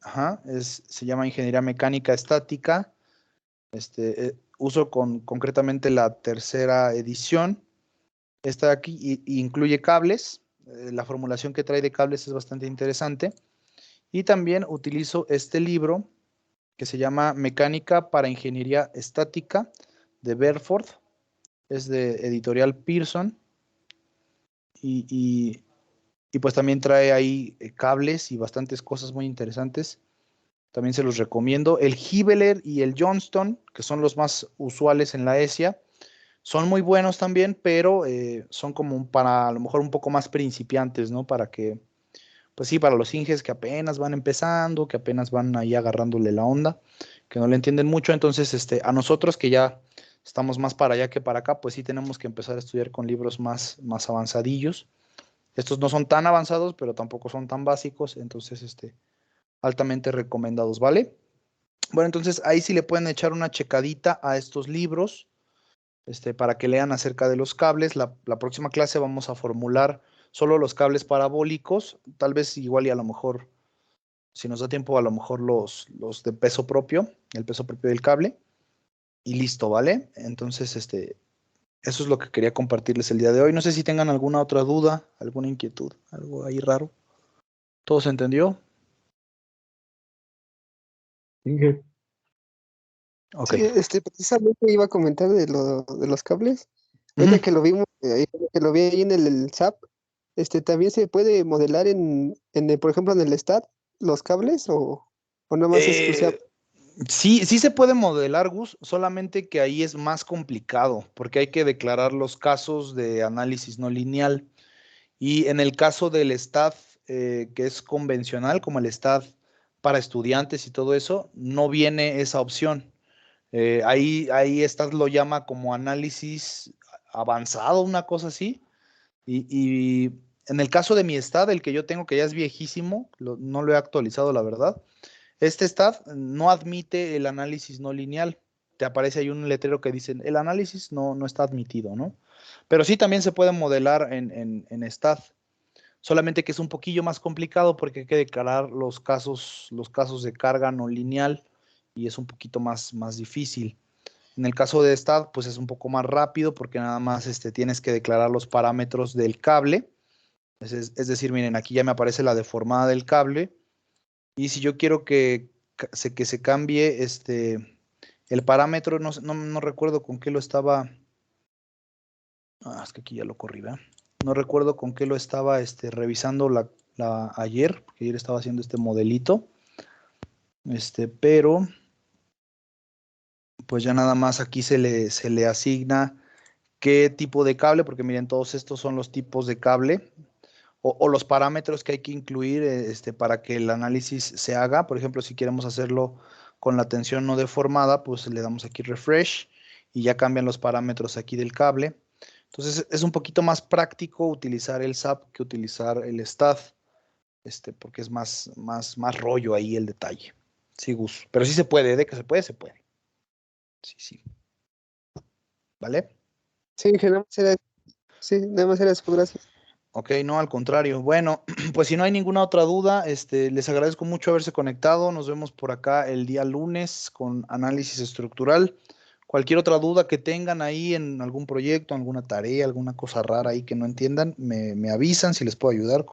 ajá, se llama Ingeniería Mecánica Estática. Uso concretamente la tercera edición. Está aquí y incluye cables. La formulación que trae de cables es bastante interesante. Y también utilizo este libro que se llama Mecánica para Ingeniería Estática de Berford. Es de editorial Pearson. Y pues también trae ahí cables y bastantes cosas muy interesantes. También se los recomiendo. El Hibeler y el Johnston, que son los más usuales en la ESIA, son muy buenos también, pero son como para a lo mejor un poco más principiantes, ¿no? Para que, pues sí, para los Inges que apenas van empezando, que apenas van ahí agarrándole la onda, que no le entienden mucho. Entonces, a nosotros que ya estamos más para allá que para acá, pues sí tenemos que empezar a estudiar con libros más avanzadillos. Estos no son tan avanzados, pero tampoco son tan básicos, entonces, altamente recomendados, ¿vale? Bueno, entonces ahí sí le pueden echar una checadita a estos libros, para que lean acerca de los cables. La próxima clase vamos a formular solo los cables parabólicos, tal vez igual y a lo mejor, si nos da tiempo, a lo mejor los de peso propio, el peso propio del cable, y listo, ¿vale? Entonces, eso es lo que quería compartirles el día de hoy. No sé si tengan alguna otra duda, alguna inquietud, algo ahí raro. ¿Todo se entendió? Inge, Ok. Sí, precisamente iba a comentar de los cables. Ujú. Ahorita que lo vimos, que lo vi ahí en el SAP, también se puede modelar por ejemplo, en el STAT, los cables o nada más exclusiva. Eh, sí se puede modelar, Gus, solamente que ahí es más complicado, porque hay que declarar los casos de análisis no lineal. Y en el caso del STAT, que es convencional, como el STAT para estudiantes y todo eso, no viene esa opción. Ahí Stat lo llama como análisis avanzado, una cosa así. Y en el caso de mi Stat, el que yo tengo, que ya es viejísimo, no lo he actualizado, la verdad. Este Stat no admite el análisis no lineal. Te aparece ahí un letrero que dice, el análisis no está admitido, ¿no? Pero sí también se puede modelar en Stat. Solamente que es un poquillo más complicado porque hay que declarar los casos de carga no lineal y es un poquito más difícil. En el caso de Stat, pues es un poco más rápido porque nada más tienes que declarar los parámetros del cable. Es decir, miren, aquí ya me aparece la deformada del cable. Y si yo quiero que se cambie el parámetro, no recuerdo con qué lo estaba. Es que aquí ya lo corrí, ¿verdad? No recuerdo con qué lo estaba revisando ayer, porque ayer estaba haciendo este modelito. Pero pues ya nada más aquí se le asigna qué tipo de cable, porque miren, todos estos son los tipos de cable o los parámetros que hay que incluir para que el análisis se haga. Por ejemplo, si queremos hacerlo con la tensión no deformada, pues le damos aquí refresh y ya cambian los parámetros aquí del cable. Entonces es un poquito más práctico utilizar el SAP que utilizar el STAT, porque es más rollo ahí el detalle. Sí, Gus. Pero sí se puede, de que se puede, se puede. Sí. ¿Vale? Sí, nada más era eso, gracias. Ok, no, al contrario. Bueno, pues si no hay ninguna otra duda, les agradezco mucho haberse conectado. Nos vemos por acá el día lunes con análisis estructural. Cualquier otra duda que tengan ahí en algún proyecto, alguna tarea, alguna cosa rara ahí que no entiendan, me avisan si les puedo ayudar.